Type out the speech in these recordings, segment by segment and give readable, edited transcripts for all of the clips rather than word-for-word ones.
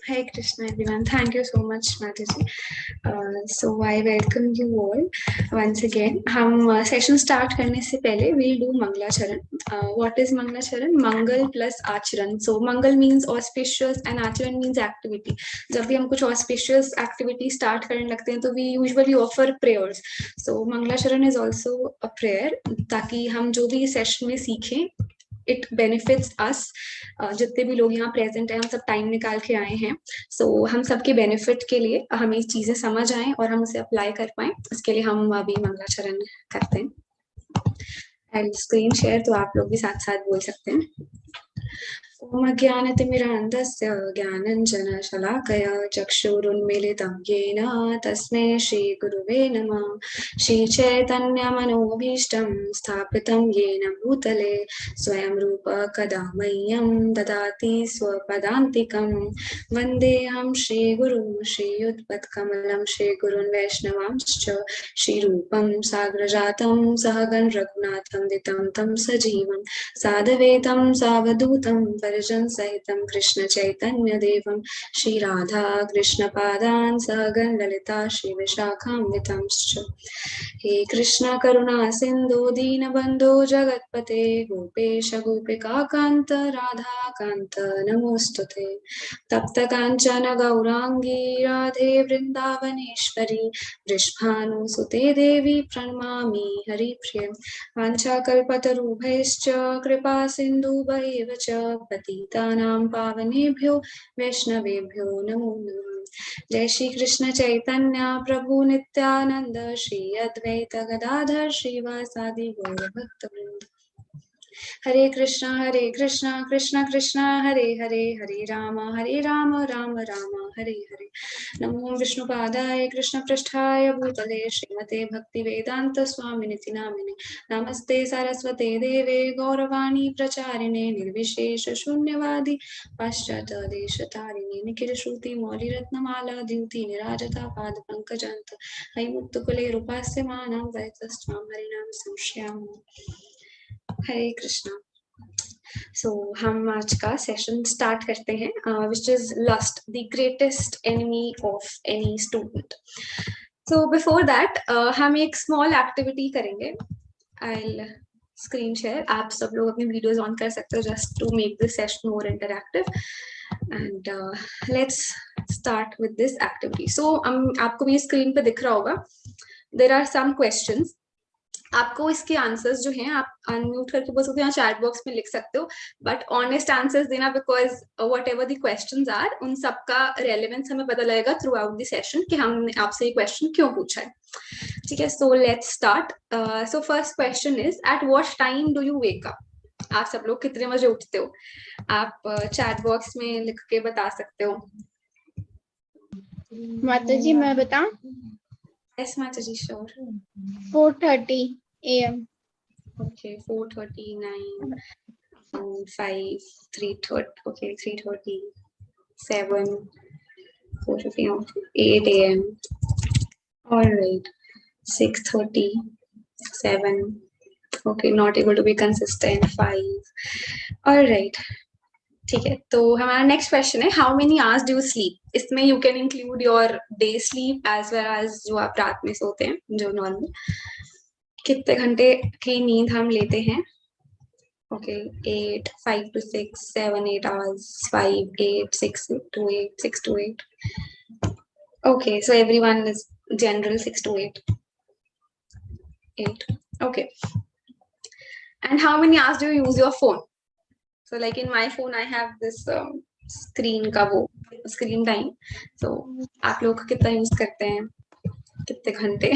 Hare Krishna everyone. Thank you so much, Mataji. So I welcome you all once again. हम session start करने से पहले we'll do मंगलाचरण. What is मंगलाचरण? मंगल plus आचरण. So Mangal means auspicious and आचरण means activity. जब भी हम कुछ auspicious activity start करने लगते हैं तो we usually offer prayers. So मंगलाचरण is also a prayer ताकि हम जो भी सेशन में सीखें इट बेनिफिट्स अस. जितने भी लोग यहाँ प्रेजेंट हैं हम सब टाइम निकाल के आए हैं. सो हम सबके बेनिफिट के लिए हमें चीजें समझ आए और हम उसे अप्लाई कर पाए, इसके लिए हम अभी मंगलाचरण करते हैं. एंड स्क्रीन शेयर तो आप लोग भी साथ साथ बोल सकते हैं. ओम अज्ञानतिमिरान्धस्य ज्ञानञ्जनशलाकया चक्षुरुन्मीलितं येन तस्मै श्रीगुरुवे नमः. श्रीचैतन्यमनोभीष्टं स्थापितं येन भूतले स्वयं रूप कदा मह्यं ददाति स्वपदान्तिकं. वन्देऽहं श्रीगुरुं श्रीयुतपत्कमलं श्रीगुरुन् वैष्णवांश्च श्रीरूपं साग्रजातं सहगण रघुनाथं दितं तं सजीवं साधवेतं सावधूतं परिजन सहितं कृष्ण चैतन्य देवं श्रीराधा कृष्णपादान् सहगण ललिता श्रीविशाखान्वितांश्च. हे कृष्ण करुणा सिन्धु दीनबन्धो जगत्पते गोपेश गोपिकान्त राधाकान्त नमोऽस्तुते. तप्त काञ्चन गौराङ्गी राधे वृन्दावनेश्वरी वृषभानुसुते देवी प्रणमामि हरिप्रिये. वाञ्छाकल्पतरुभ्यश्च कृपा सिन्धुभैव च पतितानां पावनेभ्यो वैष्णवेभ्यो नमो नमः. जय श्री कृष्ण चैतन्य प्रभु नित्यानंद श्री अद्वैत गदाधर श्रीवासादि गौर भक्तवृंद. हरे कृष्णा कृष्ण कृष्ण हरे हरे, हरे राम राम राम हरे हरे. नमो विष्णुपादाय कृष्ण पृष्ठाय भूतले श्रीमते भक्ति वेदांत स्वामिनिति नामिने. नमस्ते सरस्वते देवे गौरवाणी प्रचारिणे निर्विशेष शून्यवादी पाश्चात्य देशतारिणे निखिल श्रुति मौलि रत्नमाला द्युति निराजता पाद पंकजंत हैमुक्तकुले रूपास्य मानं वैतस्त्वां हरिनाम संश्रयामि. हरे कृष्णा. सो हम आज का सेशन स्टार्ट करते हैं, which is lust the greatest enemy of any student. So before that हम एक स्मॉल एक्टिविटी करेंगे. I screen share. आप सब लोग अपनी वीडियोस ऑन कर सकते हो just to make this session more interactive. And let's start with this activity. So आपको भी स्क्रीन पे दिख रहा होगा. There are some questions. आपको इसके आंसर्स जो हैं आप अनम्यूट करके बोल सकते हो, चैट बॉक्स में लिख सकते हो, बट ऑनेस्ट आंसर्स देना, because whatever the questions are उन सबका रेलेवेंस हमें पता लगेगा थ्रू आउट द सेशन कि हमने आपसे ये क्वेश्चन क्यों पूछा है. ठीक है, so let's start. So first question is at what time do you wake up. आप सब लोग कितने बजे उठते हो? आप चैट बॉक्स में लिख के बता सकते हो. माता जी मैं बताऊं? यस माता जी, sure. 4:30 AM. Okay, 4:30, 9, 5, 3:30. Okay, 3:30, 7, 4:15, 8 AM. All right, 6:30, 7. Okay, not able to be consistent. 5. All right. ठीक है, तो हमारा नेक्स्ट क्वेश्चन है how many hours do you sleep. इसमें you can include your day sleep as well as जो आप रात में सोते हैं, जो नॉर्मल. कितने घंटे की नींद हम लेते हैं? Okay, 8, 5 to 6, 7, 8 hours, 5, 8, 6 to 8, 6 to 8. Okay, so everyone is general 6 to 8. 8. Okay. And how many hours do you use your phone? So like in my phone, I have this screen का वो screen time. So आप लोग कितना use करते हैं? कितने घंटे?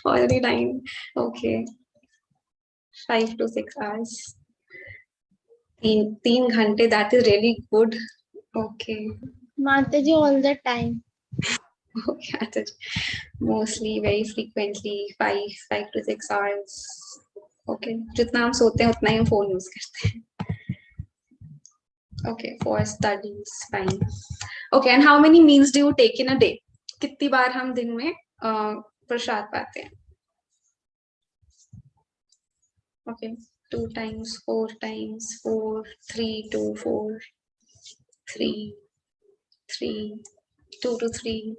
Already 9. Okay. 5 to 6 hours. 3 घंटे, that is really good. Okay. माता जी all the time. Okay, mostly, very frequently, 5 to 6 hours. Okay, जितना हम सोते हैं उतना ही हम फोन यूज करते हैं. Okay, for studies, fine. Okay, and how many meals do you take in a day? कितनी बार हम दिन में प्रसाद पाते हैं? Okay, 2 times, 4 times, 4, 3, 2, 4, 3, 3, 2 to 3,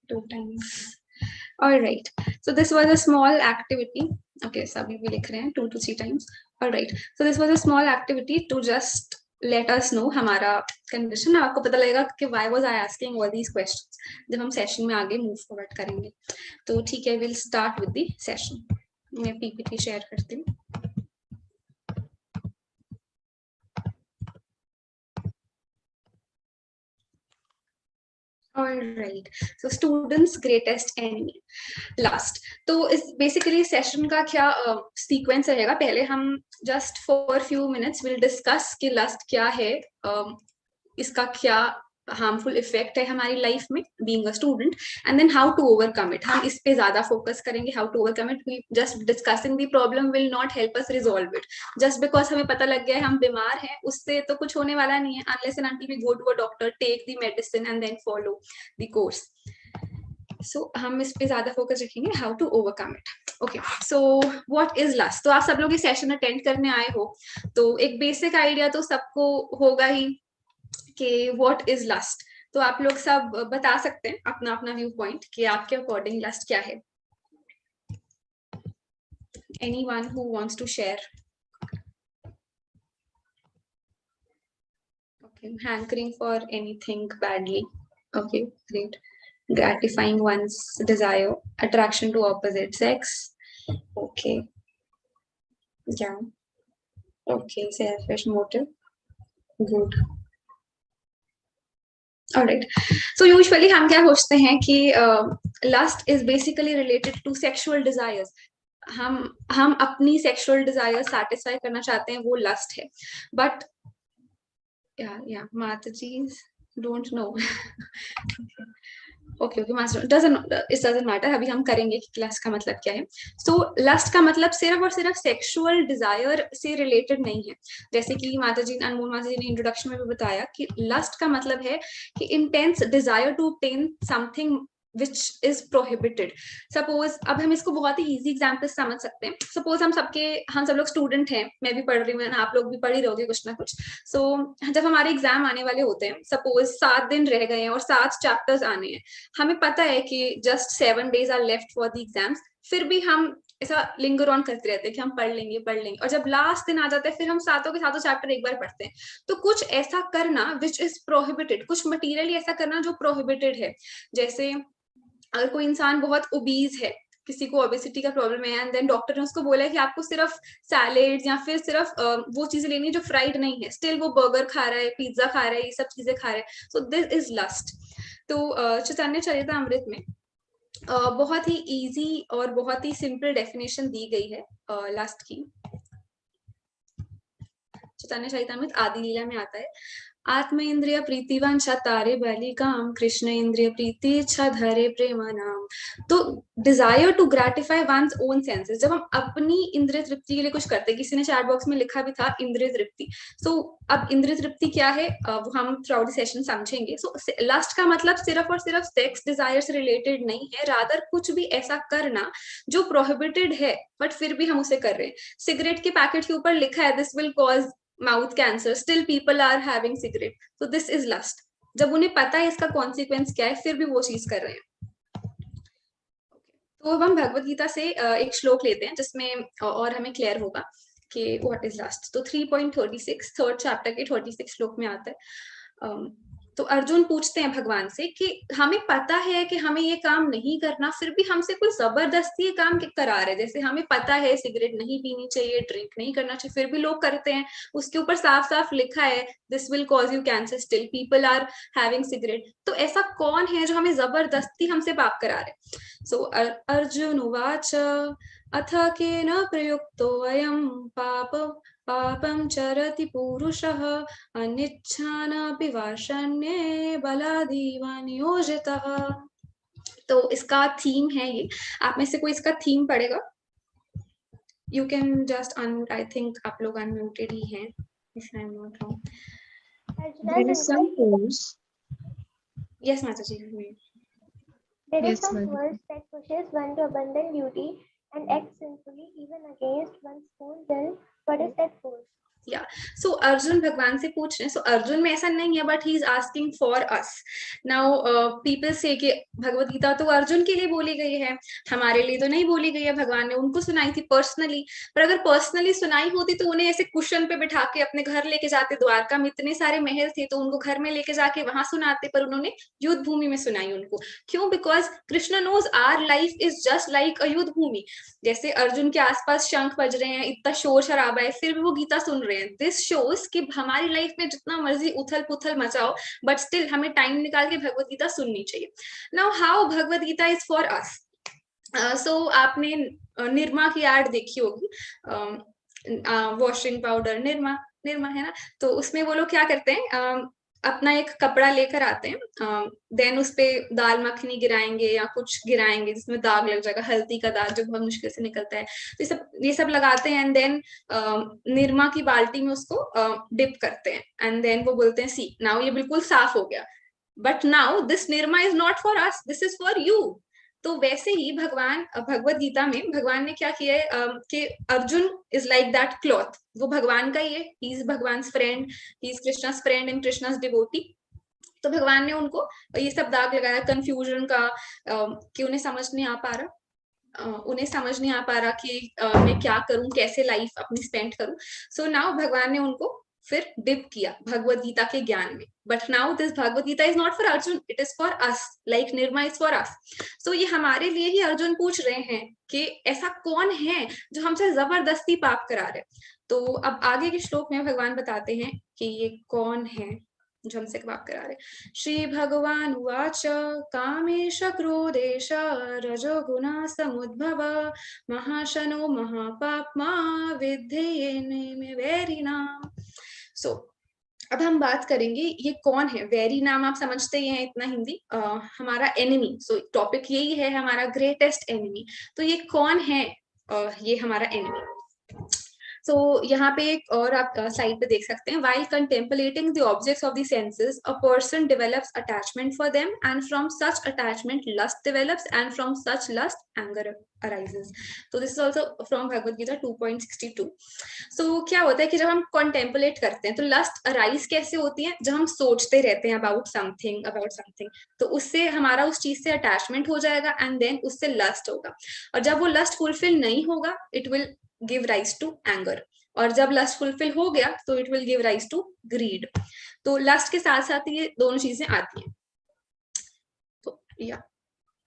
2 times. All right. So this was a small activity. Okay, so अभी भी लिख रहे हैं 2 to 3 times. All right. So this was a small activity to just let us know हमारा condition. आपको पता लगेगा कि why was I asking all these questions जब हम session में आगे move forward करेंगे. तो ठीक है, we'll start with the session. मैं PPT share करती हूँ. All right. So students' greatest enemy. Last. तो इस बेसिकली सेशन का क्या सीक्वेंस रहेगा, पहले हम just for few minutes will discuss कि लस्ट क्या है, इसका क्या हार्मफुल इफेक्ट है हमारी लाइफ में being a student, and then how to overcome it. हम इस पे ज्यादा फोकस करेंगे, how to overcome it. We just discussing the problem will not help us resolve it. Just because हमें पता लग गया है हम बीमार हैं, उससे तो कुछ होने वाला नहीं है, unless and until we go to a doctor, take the medicine and then follow the course. So हम इस पे ज्यादा फोकस रखेंगे, how to overcome it. Okay, so what is lust. तो आप सब लोग ये सेशन अटेंड करने आए हो, तो एक बेसिक आइडिया तो सबको होगा ही कि व्हाट इज लस्ट. तो आप लोग सब बता सकते हैं अपना अपना व्यू पॉइंट कि आपके अकॉर्डिंग लस्ट क्या है. Anyone who wants to share. Okay, hankering for anything badly. Okay, great. Gratifying one's desire, attraction to opposite sex. Okay, yeah. Okay, selfish motive. Good. Alright. So usually हम क्या सोचते हैं कि lust is basically related to sexual desires. हम अपनी sexual desires satisfy करना चाहते हैं, वो lust है. But yeah, Mataji's don't know. Okay okay master, doesn't matter. अभी हम करेंगे कि लस्ट का मतलब क्या है. सो लस्ट का मतलब सिर्फ और सिर्फ सेक्सुअल डिजायर से रिलेटेड नहीं है. जैसे कि अनमोल माता जी ने इंट्रोडक्शन में भी बताया कि लस्ट का मतलब है कि intense desire to obtain something which is prohibited. Suppose अब हम इसको बहुत ही easy example समझ सकते हैं. Suppose हम सब लोग स्टूडेंट हैं, मैं भी पढ़ रही हूँ, आप लोग भी पढ़ ही रहोगे कुछ ना कुछ. So जब हमारे एग्जाम आने वाले होते हैं, सपोज 7 दिन रह गए हैं और 7 चैप्टर्स आने हैं, हमें पता है कि just 7 days are left for the exams, फिर भी हम ऐसा लिंगर ऑन करते रहते हैं कि हम पढ़ लेंगे, और जब लास्ट दिन आ जाता है फिर हम सातों के सातों चैप्टर एक बार पढ़ते हैं. तो कुछ ऐसा करना विच इज प्रोहिबिटेड, कुछ मटीरियली ऐसा करना जो प्रोहिबिटेड है. जैसे अगर कोई इंसान बहुत ओबीज है, किसी को ओबेसिटी का प्रॉब्लम है, एंड देन डॉक्टर ने उसको बोला है कि आपको सिर्फ सैलेड या फिर सिर्फ वो चीजें लेनी जो फ्राइड नहीं है, स्टिल वो बर्गर खा रहा है, पिज्जा खा रहा है, ये सब चीजें खा रहा है. So this is lust. तो चैतन्य चरितामृत में बहुत ही इजी और बहुत ही सिंपल डेफिनेशन दी गई है लस्ट की. चैतन्य चरितामृत आदि लीला में आता है, आत्म इंद्रिय प्रीतिवंशा तारे बलि काम, कृष्ण इंद्रिय प्रीति इच्छा धरे प्रेम नाम. तो desire to gratify one's own senses, जब हम अपनी इंद्रिय तृप्ति के लिए कुछ करते हैं, किसी ने चैट बॉक्स में लिखा भी था इंद्रिय तृप्ति. सो अब इंद्रिय तृप्ति क्या है वो हम थ्रू आउट द सेशन समझेंगे. सो लस्ट का मतलब सिर्फ और सिर्फ सेक्स डिजायर से रिलेटेड नहीं है, रादर कुछ भी ऐसा करना जो प्रोहिबिटेड है बट फिर भी हम उसे कर रहे हैं. सिगरेट के पैकेट के ऊपर लिखा है this will cause mouth cancer, still people are having cigarette. तो दिस इज लस्ट. जब उन्हें पता है इसका कॉन्सिक्वेंस क्या है, फिर भी वो चीज कर रहे हैं. तो अब हम भगवत गीता से एक श्लोक लेते हैं जिसमें और हमें क्लियर होगा कि व्हाट इज लस्ट. तो 3.36 थर्ड चैप्टर के 36 श्लोक में आता है. तो अर्जुन पूछते हैं भगवान से कि हमें पता है कि हमें ये काम नहीं करना, फिर भी हमसे कोई जबरदस्ती ये काम करा रहे. जैसे हमें पता है सिगरेट नहीं पीनी चाहिए, ड्रिंक नहीं करना चाहिए, फिर भी लोग करते हैं. उसके ऊपर साफ साफ लिखा है this will cause you cancer, still people are having cigarette. तो ऐसा कौन है जो हमें जबरदस्ती हमसे पाप करा रहे. सो अर्जुन उवाच अथ केन प्रयुक्तो अयं पापं चरति पुरुषः अनिच्छानपि वाषण्ये बलादीव नियोजितः. तो इसका थीम है ये. आप में से कोई इसका थीम पढ़ेगा? You can just I think आप लोग अनम्यूटेड ही हैं, if I'm not wrong. There is some force. Yes, Mataji. There is some force that pushes one to abandon duty and act sinfully even against one's own will. What is that force? या सो अर्जुन भगवान से पूछ रहे हैं, सो अर्जुन में ऐसा नहीं है, but he is asking for us now. People से कि भगवत गीता तो अर्जुन के लिए बोली गई है, हमारे लिए तो नहीं बोली गई है, भगवान ने उनको सुनाई थी पर्सनली। पर अगर पर्सनली सुनाई होती तो उन्हें ऐसे कुशन पे बिठा के अपने घर लेके जाते, द्वारका में इतने सारे महल थे तो उनको घर में लेके जाके वहां सुनाते, पर उन्होंने युद्ध भूमि में सुनाई उनको। क्यों? Because Krishna knows our life is just like a युद्ध भूमि। जैसे अर्जुन के आसपास शंख बज रहे हैं, इतना शोर शराबा है, फिर भी वो गीता सुन रहे हैं। दिस शोज कि हमारी लाइफ में जितना मर्जी उथल पुथल मचाओ, बट स्टिल हमें टाइम निकाल के भगवत गीता सुननी चाहिए। Now how Bhagavad Gita is for us. So आपने निरमा की एड देखी होगी, वॉशिंग पाउडर निरमा, निरमा है ना। तो उसमें वो लोग क्या करते हैं, अपना एक कपड़ा लेकर आते हैं, देन उस पे दाल मखनी गिराएंगे या कुछ गिराएंगे जिसमें दाग लग जाएगा, हल्दी का दाग जो बहुत मुश्किल से निकलता है, तो ये सब लगाते हैं, एंड देन निरमा की बाल्टी में उसको डिप करते हैं, एंड देन वो बोलते हैं सी नाउ ये बिल्कुल साफ हो गया। But now this Nirma is not for us, this is for you. तो वैसे ही भगवान भगवत गीता में भगवान ने क्या किया है, कि Arjun is like that cloth, वो भगवान का ही है, ही इज भगवान friend, he is Krishna's friend and Krishna's devotee. तो भगवान ने उनको ये सब दाग लगाया कंफ्यूजन का, कि उन्हें समझ नहीं आ पा रहा, उन्हें समझ नहीं आ पा रहा कि मैं क्या करूं, कैसे लाइफ अपनी स्पेंड करूं। सो नाउ भगवान ने उनको फिर डिप किया भगवत गीता के ज्ञान में। But now this Bhagavad Gita is not for Arjun, it is for us, like Nirma is for us. So ये हमारे लिए ही अर्जुन पूछ रहे हैं कि ऐसा कौन है जो हमसे जबरदस्ती पाप करा रहे। तो अब आगे के श्लोक में भगवान बताते हैं कि ये कौन है जो हमसे पाप करा रहे। श्री भगवान उवाच कामेश क्रोधेश रजोगुणा समुद्भव महाशनो महापाप्मा विद्धेयेने वैरिणा। सो अब हम बात करेंगे ये कौन है। वेरी नाम आप समझते ही हैं, इतना हिंदी, हमारा एनिमी। सो टॉपिक यही है हमारा ग्रेटेस्ट एनिमी। तो ये कौन है, ये हमारा एनिमी। सो यहाँ पे एक और आप साइड पे देख सकते हैं, while contemplating the objects of the senses a person develops attachment for them and from such attachment lust develops and from such lust anger arises. तो this is also from Bhagavad Gita 2.62. so क्या होता है कि जब हम contemplate करते हैं तो lust arise कैसे होती है, जब हम सोचते रहते हैं about something, तो उससे हमारा उस चीज से attachment हो जाएगा and then उससे lust होगा, और जब वो lust fulfill नहीं होगा it will give rise to anger, और जब लस्ट फुलफिल हो गया तो it will give rise to greed. तो लस्ट के साथ साथ ये दोनों चीजें आती हैं। तो या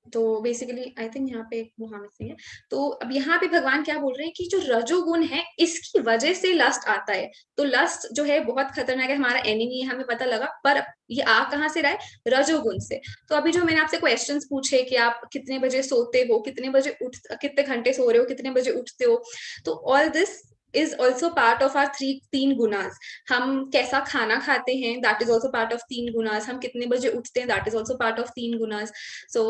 तो बेसिकली आई थिंक यहाँ पे वहां में से है। तो अब यहाँ पे भगवान क्या बोल रहे हैं कि जो रजोगुण है इसकी वजह से लस्ट आता है। तो लस्ट जो है बहुत खतरनाक है, हमारा एनिमी है, हमें पता लगा, पर ये आ कहाँ से रहा है, रजोगुण से। तो अभी जो मैंने आपसे क्वेश्चंस पूछे कि आप कितने बजे सोते हो, कितने बजे कितने घंटे सो रहे हो, कितने बजे उठते हो, तो all this is also part of our तीन गुनास। हम कैसा खाना खाते हैं that is also part of तीन गुनास, हम कितने बजे उठते हैं that is also part of तीन गुनास। so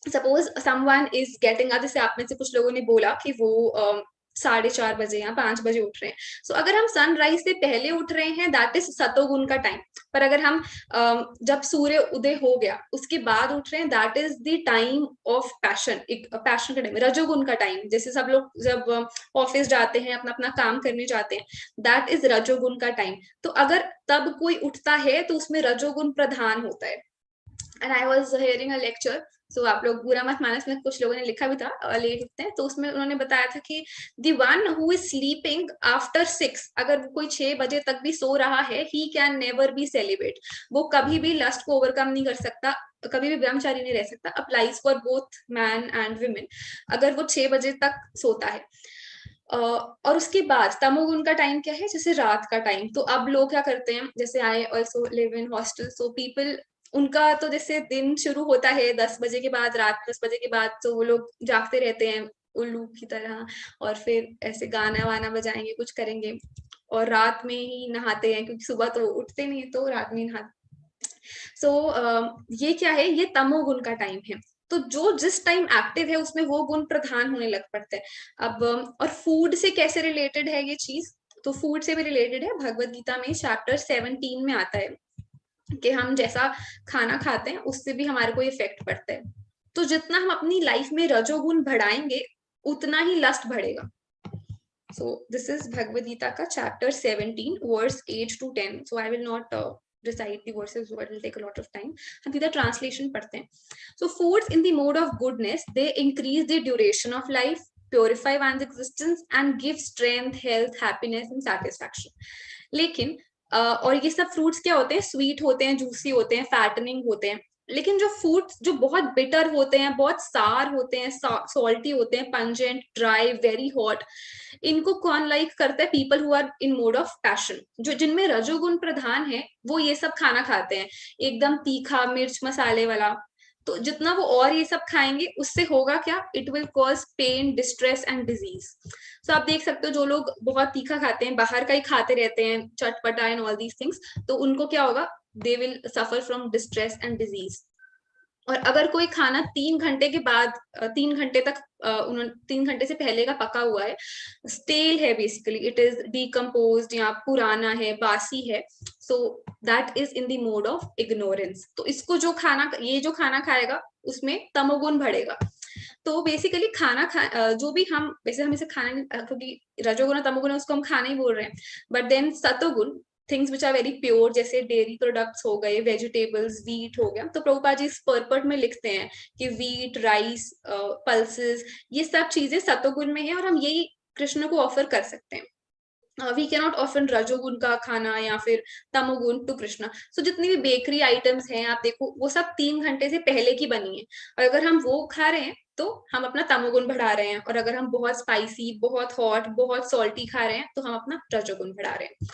suppose someone is getting up, जैसे आप में से कुछ लोगों ने बोला कि वो 4:30 बजे या 5 बजे उठ रहे हैं। सो अगर हम सनराइज से पहले उठ रहे हैं दैट इज सतोगुण का टाइम, पर अगर हम जब सूर्य उदय हो गया उसके बाद उठ रहे हैं that is the time of passion, एक पैशन का टाइम, रजोगुण का टाइम। जैसे सब लोग जब ऑफिस जाते हैं, अपना अपना काम करने जाते हैं, दैट इज रजोगुण का टाइम। तो अगर तब कोई उठता है तो उसमें रजोगुण प्रधान होता है। And I was hearing a lecture, so आप लोग बुरा मत माना, इसमें कुछ लोगों ने लिखा भी था लेट उठते हैं, तो उसमें उन्होंने बताया था कि the one who is sleeping after 6, अगर कोई 6 बजे तक भी सो रहा है, he can never B celebrate, वो कभी भी लस्ट को ओवरकम नहीं कर सकता, कभी भी ब्रह्मचारी नहीं रह सकता। Applies for both man and women, अगर वो 6 बजे तक सोता है। और उसके बाद तमोगुण का टाइम क्या है, जैसे रात का टाइम। तो अब लोग क्या करते हैं, जैसे I also live in hostel, so people, उनका तो जैसे दिन शुरू होता है 10 बजे के बाद, रात 10 बजे के बाद, तो वो लोग जागते रहते हैं उल्लू की तरह, और फिर ऐसे गाना वाना बजाएंगे, कुछ करेंगे, और रात में ही नहाते हैं क्योंकि सुबह तो उठते नहीं, तो रात में ही नहाते। ये क्या है, ये तमोगुण का टाइम है। तो जो जिस टाइम एक्टिव है उसमें वो गुण प्रधान होने लग पड़ते हैं। अब और फूड से कैसे रिलेटेड है ये चीज, तो फूड से भी रिलेटेड है। भगवत गीता में चैप्टर 17 में आता है कि हम जैसा खाना खाते हैं उससे भी हमारे को इफेक्ट पड़ता है। तो जितना हम अपनी लाइफ में रजोगुण बढ़ाएंगे उतना ही लस्ट बढ़ेगा। So this is Bhagavad Gita ka chapter 17 verse 8 to 10. So I will not recite the verses, so it will take a lot of time. हम सीधा translation पढ़ते हैं. So foods in the mode of goodness, they increase the duration of life, purify one's existence and give strength, health, happiness and satisfaction. लेकिन और ये सब fruits क्या होते हैं, स्वीट होते हैं, जूसी होते हैं, फैटनिंग होते हैं. लेकिन जो फूड्स जो बहुत बिटर होते हैं, बहुत सार होते हैं, सॉल्टी होते हैं, पंजेंट, ड्राई, वेरी हॉट, इनको कौन लाइक करता है? People who are in mode of passion, जो जिनमें रजोगुण प्रधान है, वो ये सब खाना खाते हैं, एकदम तीखा, मिर्च मसाले वाला. तो जितना वो और ये सब खाएंगे, उससे होगा क्या? It will cause pain, distress and disease. So आप देख सकते हो, जो लोग बहुत तीखा खाते हैं, बाहर का ही खाते रहते हैं, चटपटा एंड ऑल दीज थिंग्स, तो उनको क्या होगा? They will suffer from distress and disease. और अगर कोई खाना 3 घंटे के बाद 3 घंटे तक 3 घंटे से पहले का पका हुआ है, स्टेल है, बेसिकली इट इज डिकम्पोज्ड या पुराना है, बासी है, so that is in the mode of ignorance. तो इसको जो खाना खाएगा, उसमें तमोगुण बढ़ेगा. तो बेसिकली जो भी हम, वैसे हम इसे खाना, क्योंकि रजोगुण तमोगुण उसको हम खाना ही बोल रहे हैं, बट देन सतोगुण, things which are very pure, जैसे डेयरी प्रोडक्ट्स हो गए, वेजिटेबल्स, वीट हो गया. तो प्रभुपाद जी इस पर्पट में लिखते हैं कि वीट, राइस, पल्सेस, ये सब चीजें सतोगुण में है और हम यही कृष्ण को ऑफर कर सकते हैं. वी कैन नॉट ऑफर रजोगुण का खाना या फिर तमोगुण टू कृष्णा. सो जितनी भी बेकरी आइटम्स हैं, आप देखो, वो सब 3 घंटे से पहले की बनी है, और अगर हम वो खा रहे हैं तो हम अपना तमोगुण बढ़ा रहे हैं, और अगर हम बहुत स्पाइसी, बहुत हॉट, बहुत सॉल्टी खा रहे हैं, तो हम अपना रजोगुण बढ़ा रहे हैं.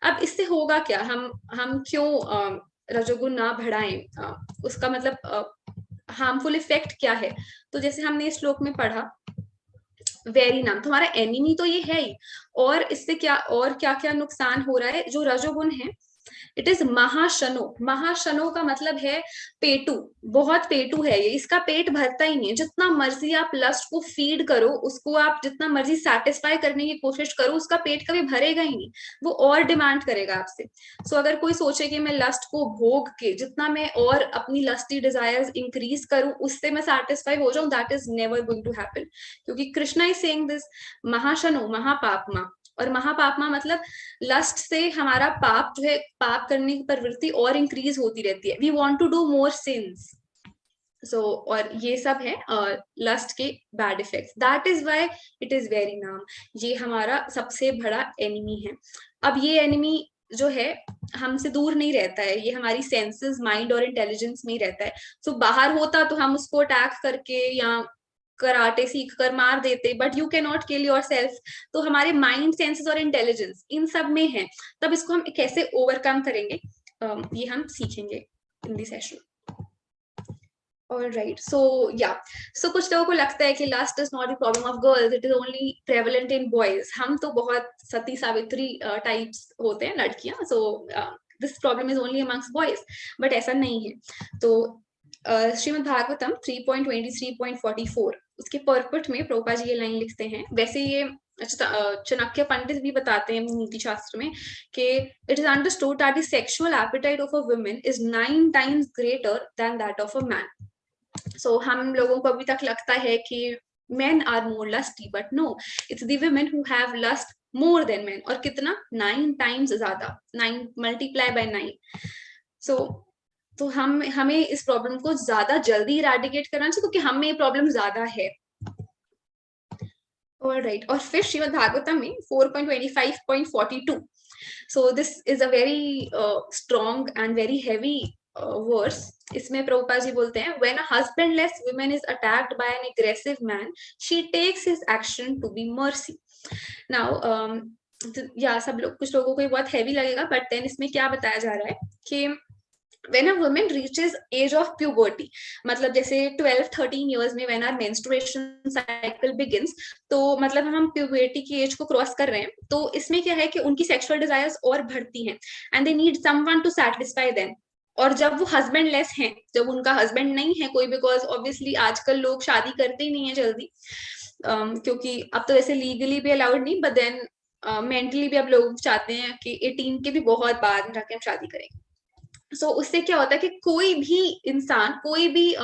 अब इससे होगा क्या? हम क्यों रजोगुण ना बढ़ाएं? उसका मतलब हार्मफुल इफेक्ट क्या है? तो जैसे हमने इस श्लोक में पढ़ा, वेरी नाम, तुम्हारा एनिमी तो ये है ही, और इससे क्या क्या नुकसान हो रहा है? जो रजोगुण है, इट इज महाशनो. महाशनो का मतलब है पेटू, बहुत पेटू है ये, इसका पेट भरता ही नहीं है. जितना मर्जी आप लस्ट को फीड करो, उसको आप जितना मर्जी सेटिस्फाई करने की कोशिश करो, उसका पेट कभी भरेगा ही नहीं, वो और डिमांड करेगा आपसे. सो अगर कोई सोचे कि मैं लस्ट को भोग के जितना मैं और अपनी लस्टी डिजायर्स इंक्रीज करूं, उससे मैं सेटिस्फाई हो जाऊं, that is never going to happen. क्योंकि कृष्णा इज सेइंग दिस, महाशनो, महापापमा. और महापापमा मतलब लस्ट से हमारा पाप जो है, पाप करने की प्रवृत्ति और इंक्रीज होती रहती है. We want to do more sins. So और ये सब है लस्ट के bad effects. That is why it is very नाम. ये हमारा सबसे बड़ा एनिमी है. अब ये एनिमी जो है हमसे दूर नहीं रहता है, ये हमारी सेंसेस, माइंड और इंटेलिजेंस में ही रहता है. सो बाहर होता तो हम उसको अटैक करके या कराटे सीख कर मार देते, but you can not kill your self. तो हमारे माइंड, सेंसेस और इंटेलिजेंस इन सब में है. तब इसको हम कैसे ओवरकम करेंगे, ये हम सीखेंगे in this session. Alright, so yeah, so कुछ लोगों को लगता है कि lust is not a problem of girls, it is only prevalent in boys. हम तो बहुत सती सावित्री types होते हैं, लड़कियां, so this problem is only amongst boys, but ऐसा नहीं है. तो श्रीमद् भागवतम 3.23.44 उसके पर्पट में प्रभुपाद जी ये लाइन लिखते हैं. वैसे ये चाणक्य पंडित भी बताते हैं नीति शास्त्र में कि it is understood that the sexual appetite of a woman is 9 times greater than that of a man. So हम लोगों को अभी तक लगता है कि men are more lusty, but no, it's the women who have lust more than men. और कितना? 9 times ज्यादा, 9 multiply by 9. So तो हमें इस प्रॉब्लम को ज्यादा जल्दी इरेडिकेट करना चाहिए, क्योंकि हम में ये प्रॉब्लम ज्यादा है. Alright, और फिर श्रीमद् भागवतम में 4.25.42. So this is a very strong and very heavy verse. इसमें प्रभुपाद जी बोलते हैं, when a husbandless woman is attacked by an aggressive man, she takes his action to be mercy. Now या सब लोग, कुछ लोगों को ये बहुत हैवी लगेगा, बट देन इसमें क्या बताया जा रहा है कि when a woman reaches age of puberty, मतलब जैसे 12-13 years में when our menstruation cycle begins, तो मतलब हम puberty की एज को क्रॉस कर रहे हैं, तो इसमें क्या है कि उनकी sexual desires और बढ़ती हैं and they need someone to satisfy them. और जब वो husband less हैं, जब उनका husband नहीं है कोई, because obviously आजकल लोग शादी करते ही नहीं है जल्दी, क्योंकि अब तो वैसे लीगली भी अलाउड नहीं, बट देन मेंटली भी अब लोग चाहते हैं कि 18 के भी बहुत बाद में जाके हम शादी करेंगे. सो उससे क्या होता है कि कोई भी इंसान, कोई भी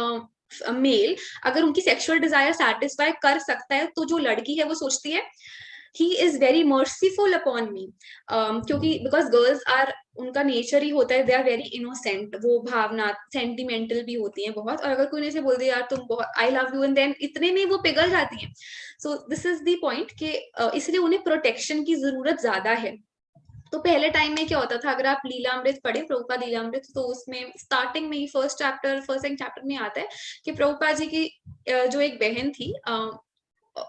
मेल अगर उनकी सेक्सुअल डिजायर सेटिस्फाई कर सकता है, तो जो लड़की है वो सोचती है he is very merciful upon मी, क्योंकि बिकॉज गर्ल्स आर, उनका नेचर ही होता है, दे आर वेरी इनोसेंट, वो भावना सेंटिमेंटल भी होती हैं बहुत, और अगर कोई उन्हें से बोल दे यार तुम बहुत I love you, and then इतने में वो पिघल जाती हैं. So this is the point कि इसलिए उन्हें प्रोटेक्शन की जरूरत ज्यादा है. तो पहले टाइम में क्या होता था, अगर आप लीलामृत पढ़े, प्रभुपाद लीलामृत, तो उसमें स्टार्टिंग में ही फर्स्ट सेकंड चैप्टर में आता है कि प्रभुपाद जी की जो एक बहन थी,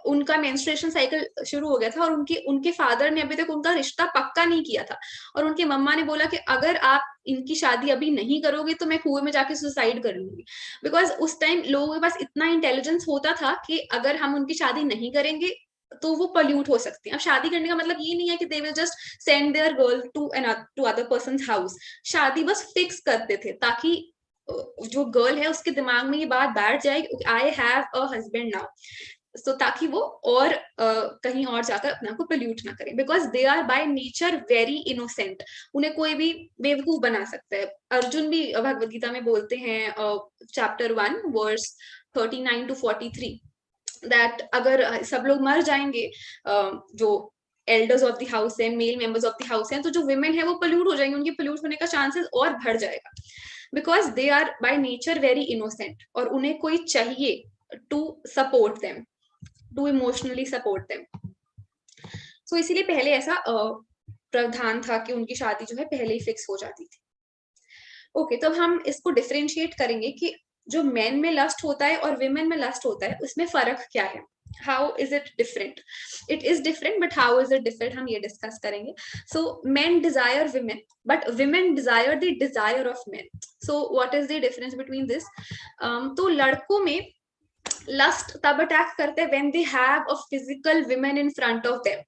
उनका मेंस्ट्रुएशन साइकिल शुरू हो गया था, और उनके उनके फादर ने अभी तक उनका रिश्ता पक्का नहीं किया था, और उनकी मम्मा ने बोला कि अगर आप इनकी शादी अभी नहीं करोगे तो मैं कुएं में जाके सुसाइड कर लूंगी. बिकॉज उस टाइम लोगों के पास इतना इंटेलिजेंस होता था कि अगर हम उनकी शादी नहीं करेंगे तो वो पॉल्यूट हो सकती हैं. अब शादी करने का मतलब ये नहीं है कि they will just send their girl to other person's house. शादी बस फिक्स करते थे ताकि जो गर्ल है उसके दिमाग में ये बात बैठ जाए, I have a husband now. So ताकि वो और कहीं और जाकर अपने आप को पोल्यूट ना करें, because they are by nature very innocent. उन्हें कोई भी बेवकूफ बना सकता है. अर्जुन भी भगवद गीता में बोलते हैं, चैप्टर 1 वर्स 39 to 43, दैट अगर सब लोग मर जाएंगे, जो एल्डर्स ऑफ द हाउस है, male members of the house हैं, तो जो वुमेन है वो पोल्यूट हो जाएंगे, उनके पोल्यूट होने का चांसेस और बढ़ जाएगा, because they are by nature very innocent, और उन्हें कोई चाहिए to support them, to emotionally support them. So इसीलिए पहले ऐसा प्रावधान था कि उनकी शादी जो है पहले ही फिक्स हो जाती थी. ओके, तो हम इसको डिफरेंशिएट करेंगे कि जो मेन में लस्ट होता है और विमेन में लस्ट होता है, उसमें फर्क क्या है. How is it different? It is different, but how is it different, हम ये डिस्कस करेंगे. So men desire women, but women desire the desire of men. So what is the difference between this? तो लड़कों में lust तब attack करते हैं when they have a physical women in front of them,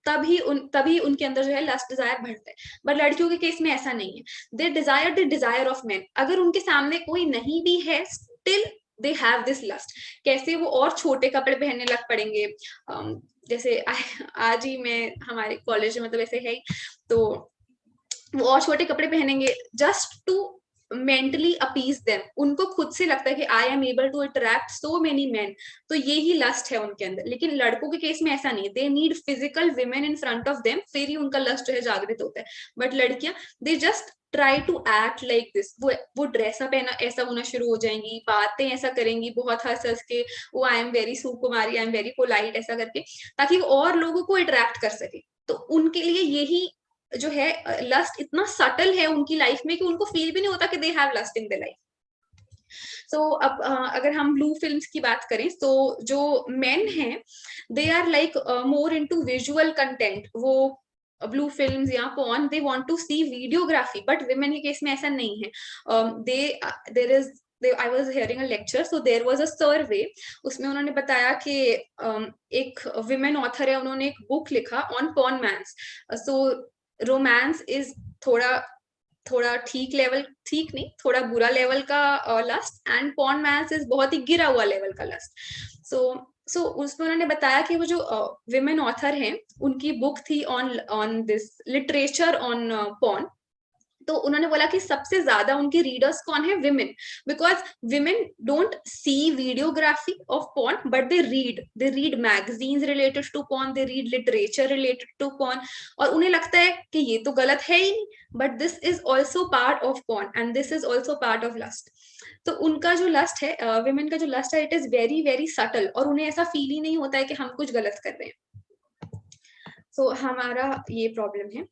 तभी उनके अंदर जो है लस्ट डिजायर बढ़ता है. बट लड़कियों के केस में ऐसा नहीं है. They desire the desire of man. अगर उनके सामने कोई नहीं भी है, still they have this lust. कैसे? वो और छोटे कपड़े पहनने लग पड़ेंगे. जैसे आज ही मैं हमारे कॉलेज में मतलब ऐसे है, तो वो और छोटे कपड़े पहनेंगे just to mentally appease them. उनको खुद से लगता है कि I am able to attract so many man, तो ये ही लस्ट है उनके अंदर. लेकिन लड़कों के केस में ऐसा नहीं है. They need physical women in front of them, फिर ही उनका लस्ट जो है जागृत होता है. बट लड़कियां, they just try to act like this. वो ड्रेसअप है ना, ऐसा होना शुरू हो जाएंगी, बातें ऐसा करेंगी बहुत हंस हंस के, वो I am very Sukumari, I am very polite, ऐसा करके, ताकि वो और लोगों को अट्रैक्ट कर सके. तो उनके लिए यही जो है लस्ट इतना सटल है उनकी लाइफ में कि उनको फील भी नहीं होता कि they have lust in their life. So अब अगर हम ब्लू फिल्म्स की बात करें, तो जो मेन हैं they are like more into visual content. वो ब्लू फिल्म्स या porn, they want to see videography. But women के केस में ऐसा नहीं है. There is I was hearing a lecture, so there was a survey. उसमें उन्होंने बताया कि एक विमेन ऑथर है, उन्होंने एक बुक लिखा on porn mans. So romance is थोड़ा थोड़ा ठीक लेवल, ठीक नहीं, थोड़ा बुरा लेवल का lust, and porn mans is बहुत ही गिरा हुआ लेवल का लस्ट. सो उसमें उन्होंने बताया कि वो जो विमेन ऑथर हैं, उनकी बुक थी on this literature on porn. तो उन्होंने बोला कि सबसे ज्यादा उनके रीडर्स कौन है? Women. Because women don't see videography of porn, but they read magazines related to porn, they read literature related to porn, और उन्हें लगता है कि ये तो गलत है ही नहीं, but this is also part of porn and this is also part of lust. तो उनका जो लस्ट है, विमेन का जो लस्ट है, it is very very subtle, और उन्हें ऐसा फील ही नहीं होता है कि हम कुछ गलत कर रहे हैं. सो हमारा ये प्रॉब्लम है.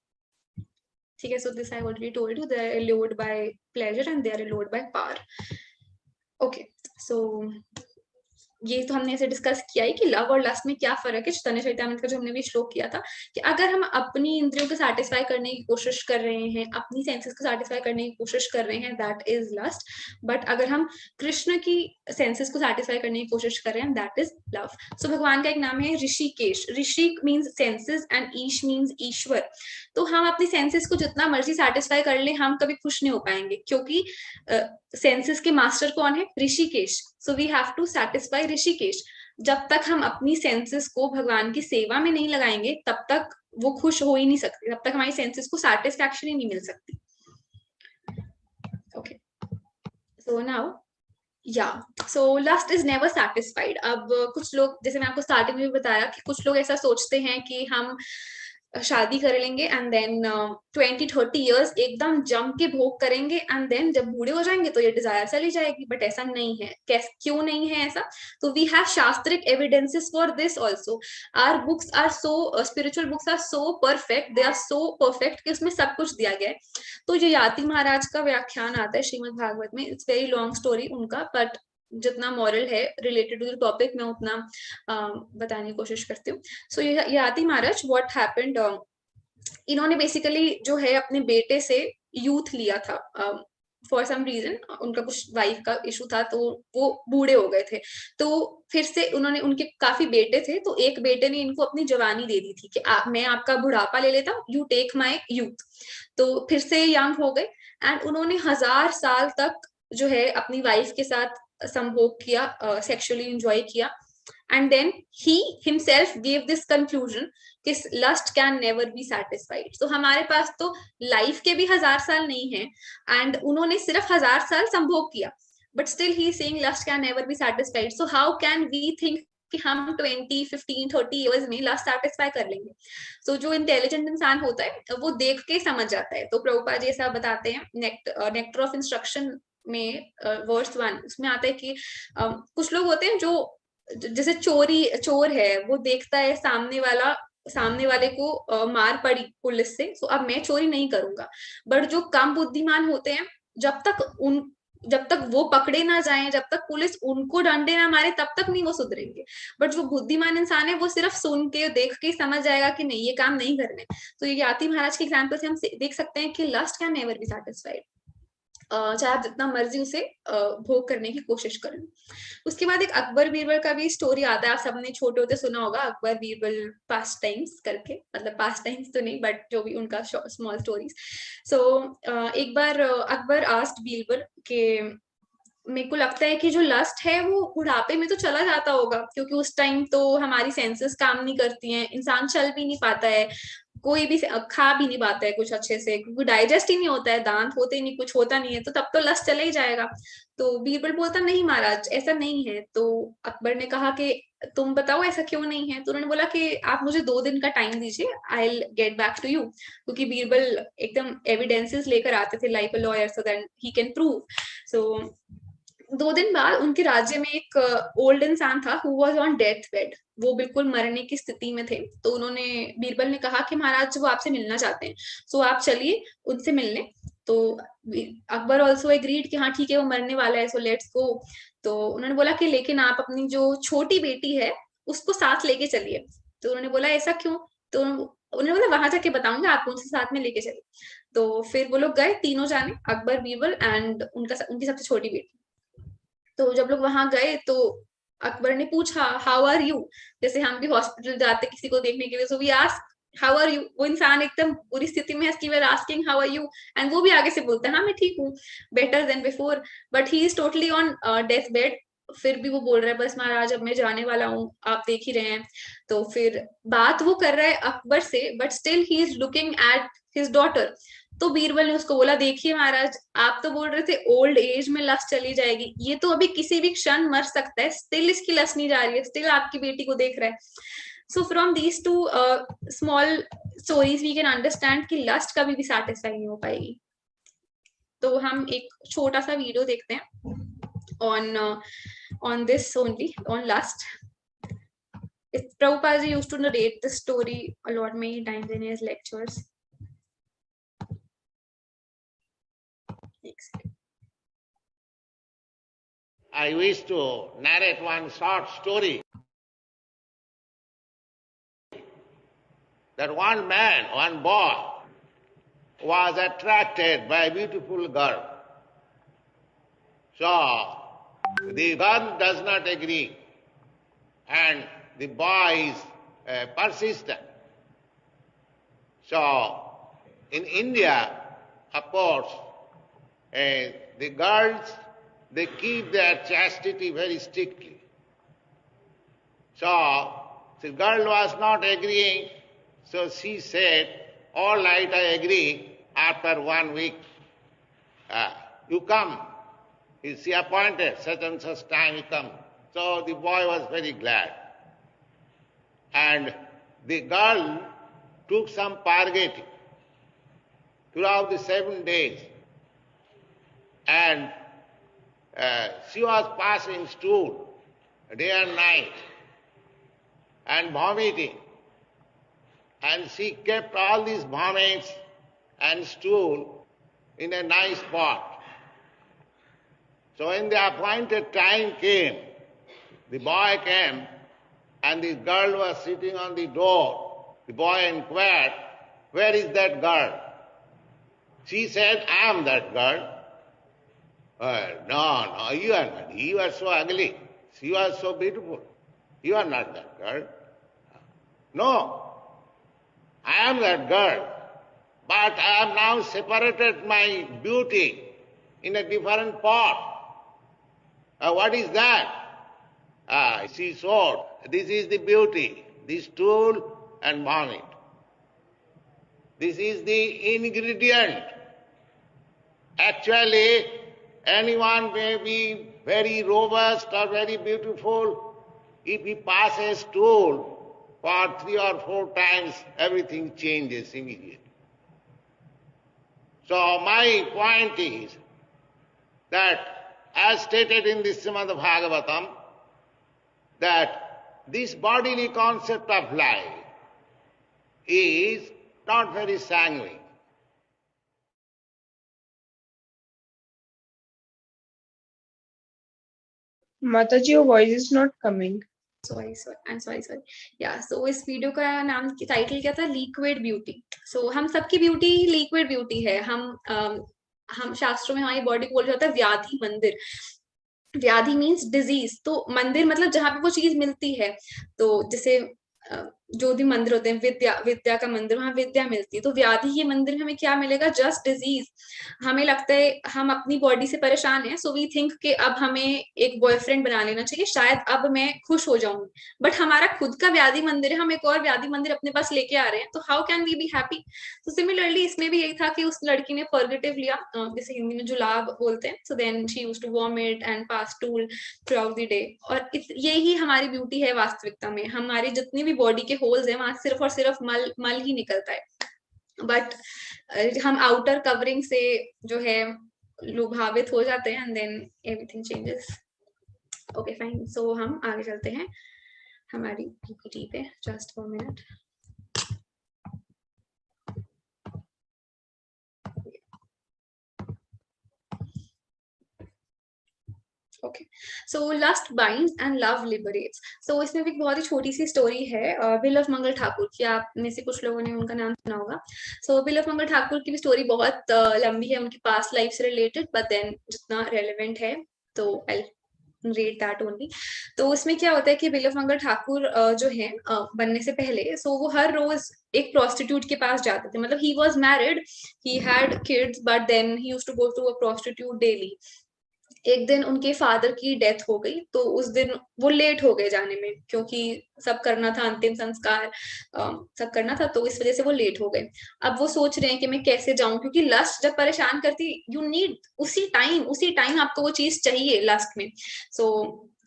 ठीक है. So this I already told you, they are allured by pleasure and they are allured by power. Okay, so ये तो हमने ऐसे डिस्कस किया ही कि लव और लस्ट में क्या फर्क है. चैतन्य चरितामृत का जो हमने भी श्लोक किया था कि अगर हम अपनी इंद्रियों को सेटिस्फाई करने की कोशिश कर रहे हैं, अपनी सेंसेस को सेटिस्फाई करने की कोशिश कर रहे हैं, दैट इज लस्ट. बट अगर हम कृष्ण की सेंसेस को सेटिस्फाई करने की कोशिश कर रहे हैं, दैट इज लव. सो भगवान का एक नाम है ऋषिकेश. ऋषि मीन्स सेंसेस एंड ईश मीन्स ईश्वर. तो हम अपनी सेंसेस को जितना मर्जी सेटिस्फाई कर ले, हम कभी खुश नहीं हो पाएंगे, क्योंकि सेंसेस के मास्टर कौन है? Hrishikesh. So we have to satisfy Hrishikesh. जब तक हम अपनी सेंसेस को भगवान की सेवा में नहीं लगाएंगे, तब तक वो खुश हो ही नहीं सकते, तब तक हमारी सेंसेस को सेटिस्फैक्शन ही नहीं मिल सकती. ओके, सो नाउ या सो लस्ट इज नेवर सेटिस्फाइड। अब कुछ लोग, जैसे मैं आपको स्टार्टिंग में भी बताया कि कुछ लोग ऐसा सोचते हैं कि हम शादी कर लेंगे एंड देन 20-30 years एकदम जम के भोग करेंगे एंड देन जब बूढ़े हो जाएंगे तो ये डिजायर चली जाएगी, बट ऐसा नहीं है। क्यों नहीं है ऐसा? तो वी हैव शास्त्रिक evidences for this also. Our books are so, spiritual books are so perfect, they are so perfect कि उसमें सब कुछ दिया गया है। तो ये याति महाराज का व्याख्यान आता है श्रीमद् भागवत में। इट्स वेरी लॉन्ग स्टोरी उनका, बट जितना मॉरल है रिलेटेड टू द टॉपिक मैं उतना बताने की कोशिश करती हूँ। सो ये आती महाराज, व्हाट हैपेंड, इन्होंने बेसिकली जो है अपने बेटे से यूथ लिया था। फॉर सम रीजन उनका कुछ वाइफ का इशू था, तो वो बूढ़े हो गए थे। तो फिर से उन्होंने, उनके काफी बेटे थे, तो एक बेटे ने इनको अपनी जवानी दे दी थी कि मैं आपका बुढ़ापा ले लेता हूँ, यू टेक माई यूथ। तो फिर से यंग हो गए एंड उन्होंने 1000 साल तक जो है अपनी वाइफ के साथ संभोग किया, सेक्सुअली एंजॉय किया। And then he himself gave this conclusion कि lust can never be satisfied. तो हमारे पास तो लाइफ के भी 1000 साल नहीं है एंड उन्होंने सिर्फ 1000 साल संभोग किया, but still he saying lust can never be satisfied. So how can we think कि हम 20, 15, 30 years में लस्ट सेटिस्फाई कर लेंगे? सो जो इंटेलिजेंट इंसान होता है वो देख के समझ जाता है। तो प्रभुपाद जी ऐसा बताते हैं नेक्टर ऑफ इंस्ट्रक्शन में, वर्स 1 उसमें आता है कि कुछ लोग होते हैं जो, जैसे चोर है, वो देखता है सामने वाले को मार पड़ी पुलिस से, तो अब मैं चोरी नहीं करूंगा। बट जो कम बुद्धिमान होते हैं, जब तक उन जब तक वो पकड़े ना जाएं, जब तक पुलिस उनको डंडे ना मारे, तब तक नहीं वो सुधरेंगे। बट जो बुद्धिमान इंसान है वो सिर्फ सुन के देख के समझ जाएगा कि नहीं, ये काम नहीं करने। तो ये याति महाराज के एग्जाम्पल से हम देख सकते हैं कि lust can never be satisfied, चाहे आप जितना मर्जी उसे भोग करने की कोशिश करें। उसके बाद एक अकबर बीरबल का भी स्टोरी आता है, आप सबने छोटे होते सुना होगा, अकबर बीरबल पास्ट टाइम्स करके, मतलब पास्ट टाइम्स तो नहीं बट जो भी उनका स्मॉल स्टोरीज। सो एक बार अकबर आस्क्ड बीरबल के, मेरे को लगता है कि जो लस्ट है वो बुढ़ापे में तो चला जाता होगा, क्योंकि उस टाइम तो हमारी सेंसेस काम नहीं करती हैं, इंसान चल भी नहीं पाता है, कोई भी खा भी नहीं पाता है कुछ अच्छे से, क्योंकि डाइजेस्ट ही नहीं होता है, दांत होते ही नहीं, कुछ होता नहीं है, तो तब तो लस्ट चला ही जाएगा। तो बीरबल बोलता नहीं महाराज, ऐसा नहीं है। तो अकबर ने कहा कि तुम बताओ ऐसा क्यों नहीं है? तो उन्होंने बोला कि आप मुझे 2 दिन का टाइम दीजिए, I will get back to you. क्योंकि बीरबल एकदम एविडेंसेस लेकर आते थे like a lawyer, so that he can prove. So 2 दिन बाद उनके राज्य में एक ओल्ड इंसान था who was on death bed, वो बिल्कुल मरने की स्थिति में थे। तो उन्होंने, बीरबल ने कहा कि महाराज वो आपसे मिलना चाहते हैं, सो आप चलिए उनसे मिलने। तो अकबर ऑल्सो एग्रीड कि हाँ ठीक है, वो मरने वाला है, सो लेट्स गो। तो उन्होंने बोला कि लेकिन आप अपनी जो छोटी बेटी है उसको साथ लेके चलिए। तो उन्होंने बोला ऐसा क्यों? तो उन्होंने बोला वहां जाके बताऊंगा, आप उनसे साथ में लेके चलिए। तो फिर वो लोग गए, तीनों जाने, अकबर, बीरबल एंड उनकी सबसे छोटी बेटी। तो जब लोग वहां गए तो अकबर ने पूछा हाउ आर यू, जैसे हम भी हॉस्पिटल जाते किसी को देखने के लिए, so we ask how are you. वो इंसान एकदम बुरी स्थिति में है, we are asking how are you, and वो भी आगे से बोलता है हाँ मैं ठीक हूँ, better than before, but he is totally on death bed. फिर भी वो बोल रहा है बस महाराज अब मैं जाने वाला हूँ, आप देख ही रहे हैं। तो फिर बात वो कर रहा है अकबर से, but still he is looking at his daughter. तो बीरबल ने उसको बोला देखिए महाराज, आप तो बोल रहे थे ओल्ड एज में लस्ट चली जाएगी, ये तो अभी किसी भी क्षण मर सकता है, स्टिल इसकी लस्ट नहीं जा रही है, स्टिल आपकी बेटी को देख रहा है। So from these two small stories we can understand कि लस्ट कभी भी सेटिस्फाई नहीं हो पाएगी। तो हम एक छोटा सा वीडियो देखते हैं on on this only, on lust. Prabhupada used to narrate this story a lot, many times in his lectures. I wish to narrate one short story. That one man, one boy, was attracted by a beautiful girl. So the girl does not agree, and the boy is persistent. So in India, of course, the girls, they keep their chastity very strictly. So the girl was not agreeing, so she said, all right, I agree, after 1 week, you come She appointed such and such time he come. So the boy was very glad. And the girl took some purgatory throughout the 7 days. And she was passing stool day and night and vomiting. And she kept all these vomits and stool in a nice pot. So when the appointed time came, the boy came and the girl was sitting on the door. The boy inquired, "Where is that girl?" She said, "I am that girl." No, you are not. You are so ugly. She was so beautiful. You are not that girl. No, I am that girl. But I have now separated my beauty in a different pot. What is that? She showed, this is the beauty, the stool and vomit. This is the ingredient. Actually, anyone may be very robust or very beautiful. If he passes stool for 3 or 4 times, everything changes immediately. So my point is that, as stated in the Srimad Bhagavatam, that this bodily concept of life is not very sanguine. Mataji, your voice is not coming. sorry yeah, so इस video का नाम की title क्या था? Liquid beauty. सो हम सबकी beauty liquid beauty है. हम शास्त्रों में हमारी बॉडी को बोला जाता है व्याधि मंदिर. व्याधि मीन्स डिजीज, तो मंदिर मतलब जहां पे वो चीज मिलती है. तो जैसे जो भी मंदिर होते हैं, विद्या का मंदिर, वहां विद्या मिलती है. तो व्याधि के मंदिर में हमें क्या मिलेगा? Just disease. हमें लगता है हम अपनी बॉडी से परेशान हैं, सो वी थिंक कि अब हमें एक बॉयफ्रेंड बना लेना चाहिए, शायद अब मैं खुश हो जाऊंगी. बट हमारा खुद का व्याधि मंदिर है, हम एक और व्याधि मंदिर अपने पास लेके आ रहे हैं. तो how can we be happy? तो सिमिलरली इसमें भी यही था कि उस लड़की ने पर्गेटिव लिया, जैसे हिंदी में जुलाब बोलते हैं. So then she used to vomit and pass stool throughout the day. और यही हमारी ब्यूटी है वास्तविकता में. हमारी जितनी भी बॉडी के होल्स हैं, वहां सिर्फ और सिर्फ मल ही निकलता है. बट हम आउटर कवरिंग से जो है लुभावित हो जाते हैं, and then everything changes. Okay fine. So हम आगे चलते हैं हमारी पीपीटी पे. Just 1 minute. Okay, so lust binds and love liberates. So इसमें भी बहुत ही छोटी सी स्टोरी है बिलव मंगल ठाकुर की. आप में से कुछ लोगों ने उनका नाम सुना होगा. सो बिलव मंगल ठाकुर की भी स्टोरी बहुत लंबी है, उनकी पास्ट लाइफ से रिलेटेड, बट देन जितना रेलेवेंट है तो आई read that only. तो उसमें क्या होता है कि बिलव मंगल ठाकुर जो है बनने से पहले, सो वो हर रोज एक प्रोस्टिट्यूट के पास जाते थे. मतलब he was married, he had kids, but then he used to go to a prostitute daily. एक दिन उनके फादर की डेथ हो गई, तो उस दिन वो लेट हो गए जाने में, क्योंकि सब करना था, अंतिम संस्कार सब करना था, तो इस वजह से वो लेट हो गए. अब वो सोच रहे हैं कि मैं कैसे जाऊं, क्योंकि लस्ट जब परेशान करती, यू नीड उसी टाइम आपको वो चीज चाहिए लस्ट में. सो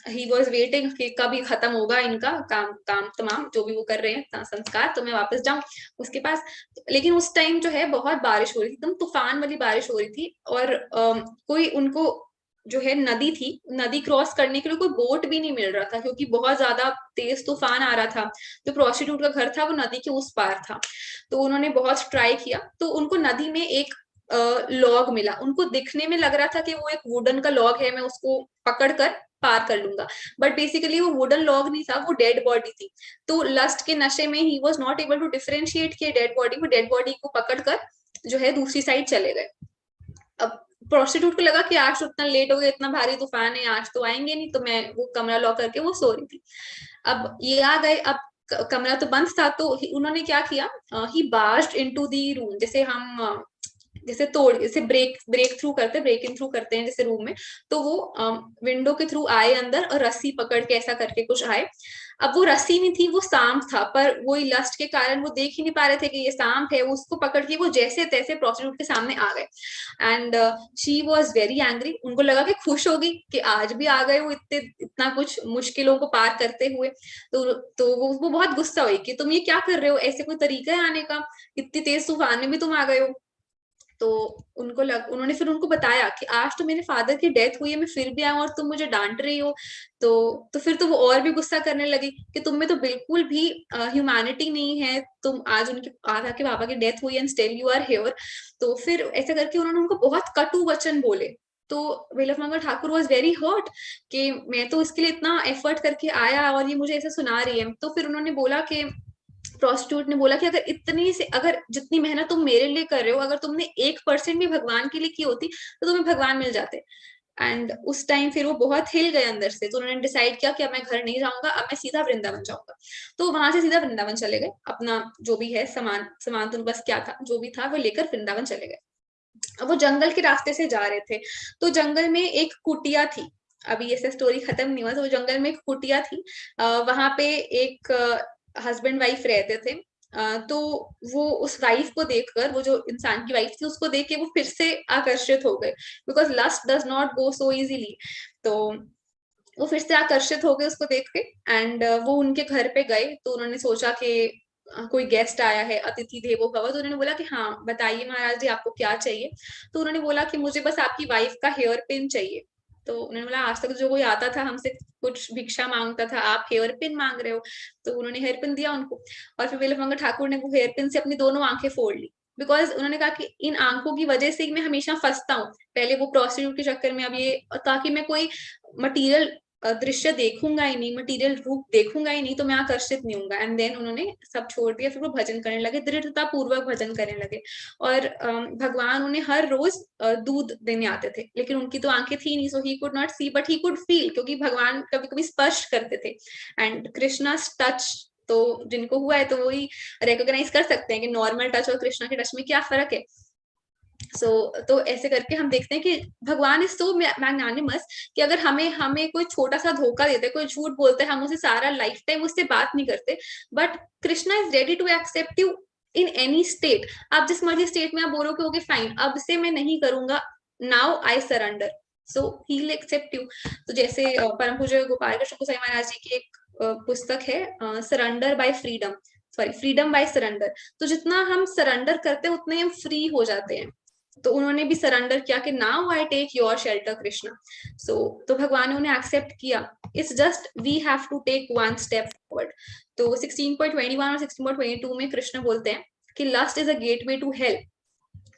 ही वॉज वेटिंग कि कभी खत्म होगा इनका काम तमाम जो भी वो कर रहे हैं संस्कार, तो मैं वापस जाऊं उसके पास. लेकिन उस टाइम जो है बहुत बारिश हो रही थी, एकदम तूफान वाली बारिश हो रही थी. और कोई उनको जो है नदी क्रॉस करने के लिए कोई बोट भी नहीं मिल रहा था, क्योंकि बहुत ज्यादा तेज तूफान आ रहा था. जो प्रोस्टिट्यूट का घर था वो नदी के उस पार था. तो उन्होंने बहुत ट्राई किया, तो उनको नदी में एक लॉग मिला. उनको दिखने में लग रहा था कि वो एक वुडन का लॉग है, मैं उसको पकड़कर पार कर लूंगा, बट बेसिकली वो वुडन लॉग नहीं था, वो डेड बॉडी थी. तो लस्ट के नशे में he was not able to differentiate कि डेड बॉडी को पकड़कर जो है दूसरी साइड चले गए. अब प्रोस्टिट्यूट को लगा कि आज तो इतना लेट हो गया, इतना भारी तूफान है, आज तो आएंगे नहीं, तो मैं वो कमरा लॉक करके वो सो रही थी. अब ये आ गए, अब कमरा तो बंद था, तो उन्होंने क्या किया, ही बार्ज्ड इनटू द रूम. जैसे हम जैसे ब्रेक इन थ्रू करते हैं जैसे रूम में, तो वो विंडो के थ्रू आए अंदर और रस्सी पकड़ के ऐसा करके कुछ आए. अब वो रस्सी नहीं थी, वो सांप था, पर वही लस्ट के कारण वो देख ही नहीं पा रहे थे कि ये सांप है। वो उसको पकड़ के वो जैसे तैसे प्रोस्टिट्यूट के सामने आ गए and she was very angry. उनको लगा कि खुश होगी कि आज भी आ गए वो इतना कुछ मुश्किलों को पार करते हुए। तो वो बहुत गुस्सा हुई कि तुम ये क्या कर रहे हो, ऐसे कोई तरीका है आने का, इतनी तेज तूफान में भी तुम आ गए हो। तो उन्होंने फिर उनको बताया कि आज तो मेरे फादर की डेथ हुई है, मैं फिर भी आया और तुम मुझे डांट रही हो। तो फिर तो वो और भी गुस्सा करने लगी कि तुम में तो बिल्कुल भी ह्यूमैनिटी नहीं है, तुम आज उनके आधा के पापा की डेथ हुई and still you are here. तो फिर ऐसा करके उन्होंने उनको बहुत कटु वचन बोले। तो बिलफ ठाकुर वॉज वेरी हर्ट कि मैं तो इसके लिए इतना एफर्ट करके आया और ये मुझे ऐसा सुना रही है। तो फिर उन्होंने बोला कि प्रोस्टिट्यूट ने बोला कि अगर जितनी मेहनत तुम मेरे लिए कर रहे हो, अगर तुमने 1% भी भगवान के लिए की होती तो तुम्हें भगवान मिल जाते। एंड उस टाइम फिर वो बहुत हिल गए अंदर से। तो उन्होंने डिसाइड किया कि अब मैं घर नहीं जाऊंगा, अब मैं सीधा वृंदावन जाऊंगा। तो वहां से सीधा वृंदावन चले गए, अपना जो भी है सामान तो बस क्या था जो भी था वो लेकर वृंदावन चले गए। अब वो जंगल के रास्ते से जा रहे थे, तो जंगल में एक कुटिया थी। अभी ऐसे स्टोरी खत्म नहीं हुआ। तो जंगल में एक कुटिया थी, वहां पे एक हस्बैंड वाइफ रहते थे। तो वो उस वाइफ को देखकर, वो जो इंसान की वाइफ थी उसको देख के वो फिर से आकर्षित हो गए, because lust does not go so easily. तो वो फिर से आकर्षित हो गए उसको देख के एंड वो उनके घर पे गए। तो उन्होंने सोचा कि कोई गेस्ट आया है, अतिथि देवो भव। तो उन्होंने बोला कि हाँ बताइए महाराज जी आपको क्या चाहिए। तो उन्होंने बोला कि मुझे बस आपकी वाइफ का हेयर पिन चाहिए। तो उन्होंने बोला आज तक जो कोई आता था हमसे कुछ भिक्षा मांगता था, आप हेयर पिन मांग रहे हो। तो उन्होंने हेयर पिन दिया उनको। और फिर बिलफमंगल ठाकुर ने वो हेयर पिन से अपनी दोनों आंखें फोड़ ली, बिकॉज उन्होंने कहा कि इन आंखों की वजह से मैं हमेशा फंसता हूँ। पहले वो प्रोस्टिट्यूट के चक्कर में, अब ये, ताकि मैं कोई मटीरियल दृश्य देखूंगा ही नहीं, मटीरियल रूप देखूंगा ही नहीं, तो मैं आकर्षित नहीं होऊंगा। एंड देन उन्होंने सब छोड़ दिया, फिर वो भजन करने लगे, दृढ़ता पूर्वक भजन करने लगे। और भगवान उन्हें हर रोज दूध देने आते थे, लेकिन उनकी तो आंखें थी नहीं, so he could not see but he could feel, क्योंकि भगवान कभी कभी स्पर्श करते थे। एंड कृष्णा's टच, तो जिनको हुआ है तो वही रिकॉग्नाइज कर सकते हैं कि नॉर्मल टच और कृष्णा के टच में क्या फर्क है। तो ऐसे करके हम देखते हैं कि भगवान इज सो मैग्नानिमस कि अगर हमें कोई छोटा सा धोखा देते, कोई झूठ बोलते हैं, हम उसे सारा लाइफ टाइम उससे बात नहीं करते, but Krishna is ready to accept you in any state. आप जिस मर्जी स्टेट में आप बोलोगे ओके फाइन, अब से मैं नहीं करूंगा, now I surrender, so he will accept you. तो जैसे परम पूज्य गोपाल कृष्ण गोसाई महाराज जी की एक पुस्तक है, surrender by freedom, sorry freedom by surrender. तो जितना हम सरेंडर करते हैं उतने हम फ्री हो जाते हैं। तो उन्होंने भी सरेंडर किया कि now I take your shelter Krishna. तो भगवान ने उन्हें एक्सेप्ट किया। It's just we have to take one step forward. तो 16.21 और 16.22 में कृष्ण बोलते हैं कि lust is a gateway to hell,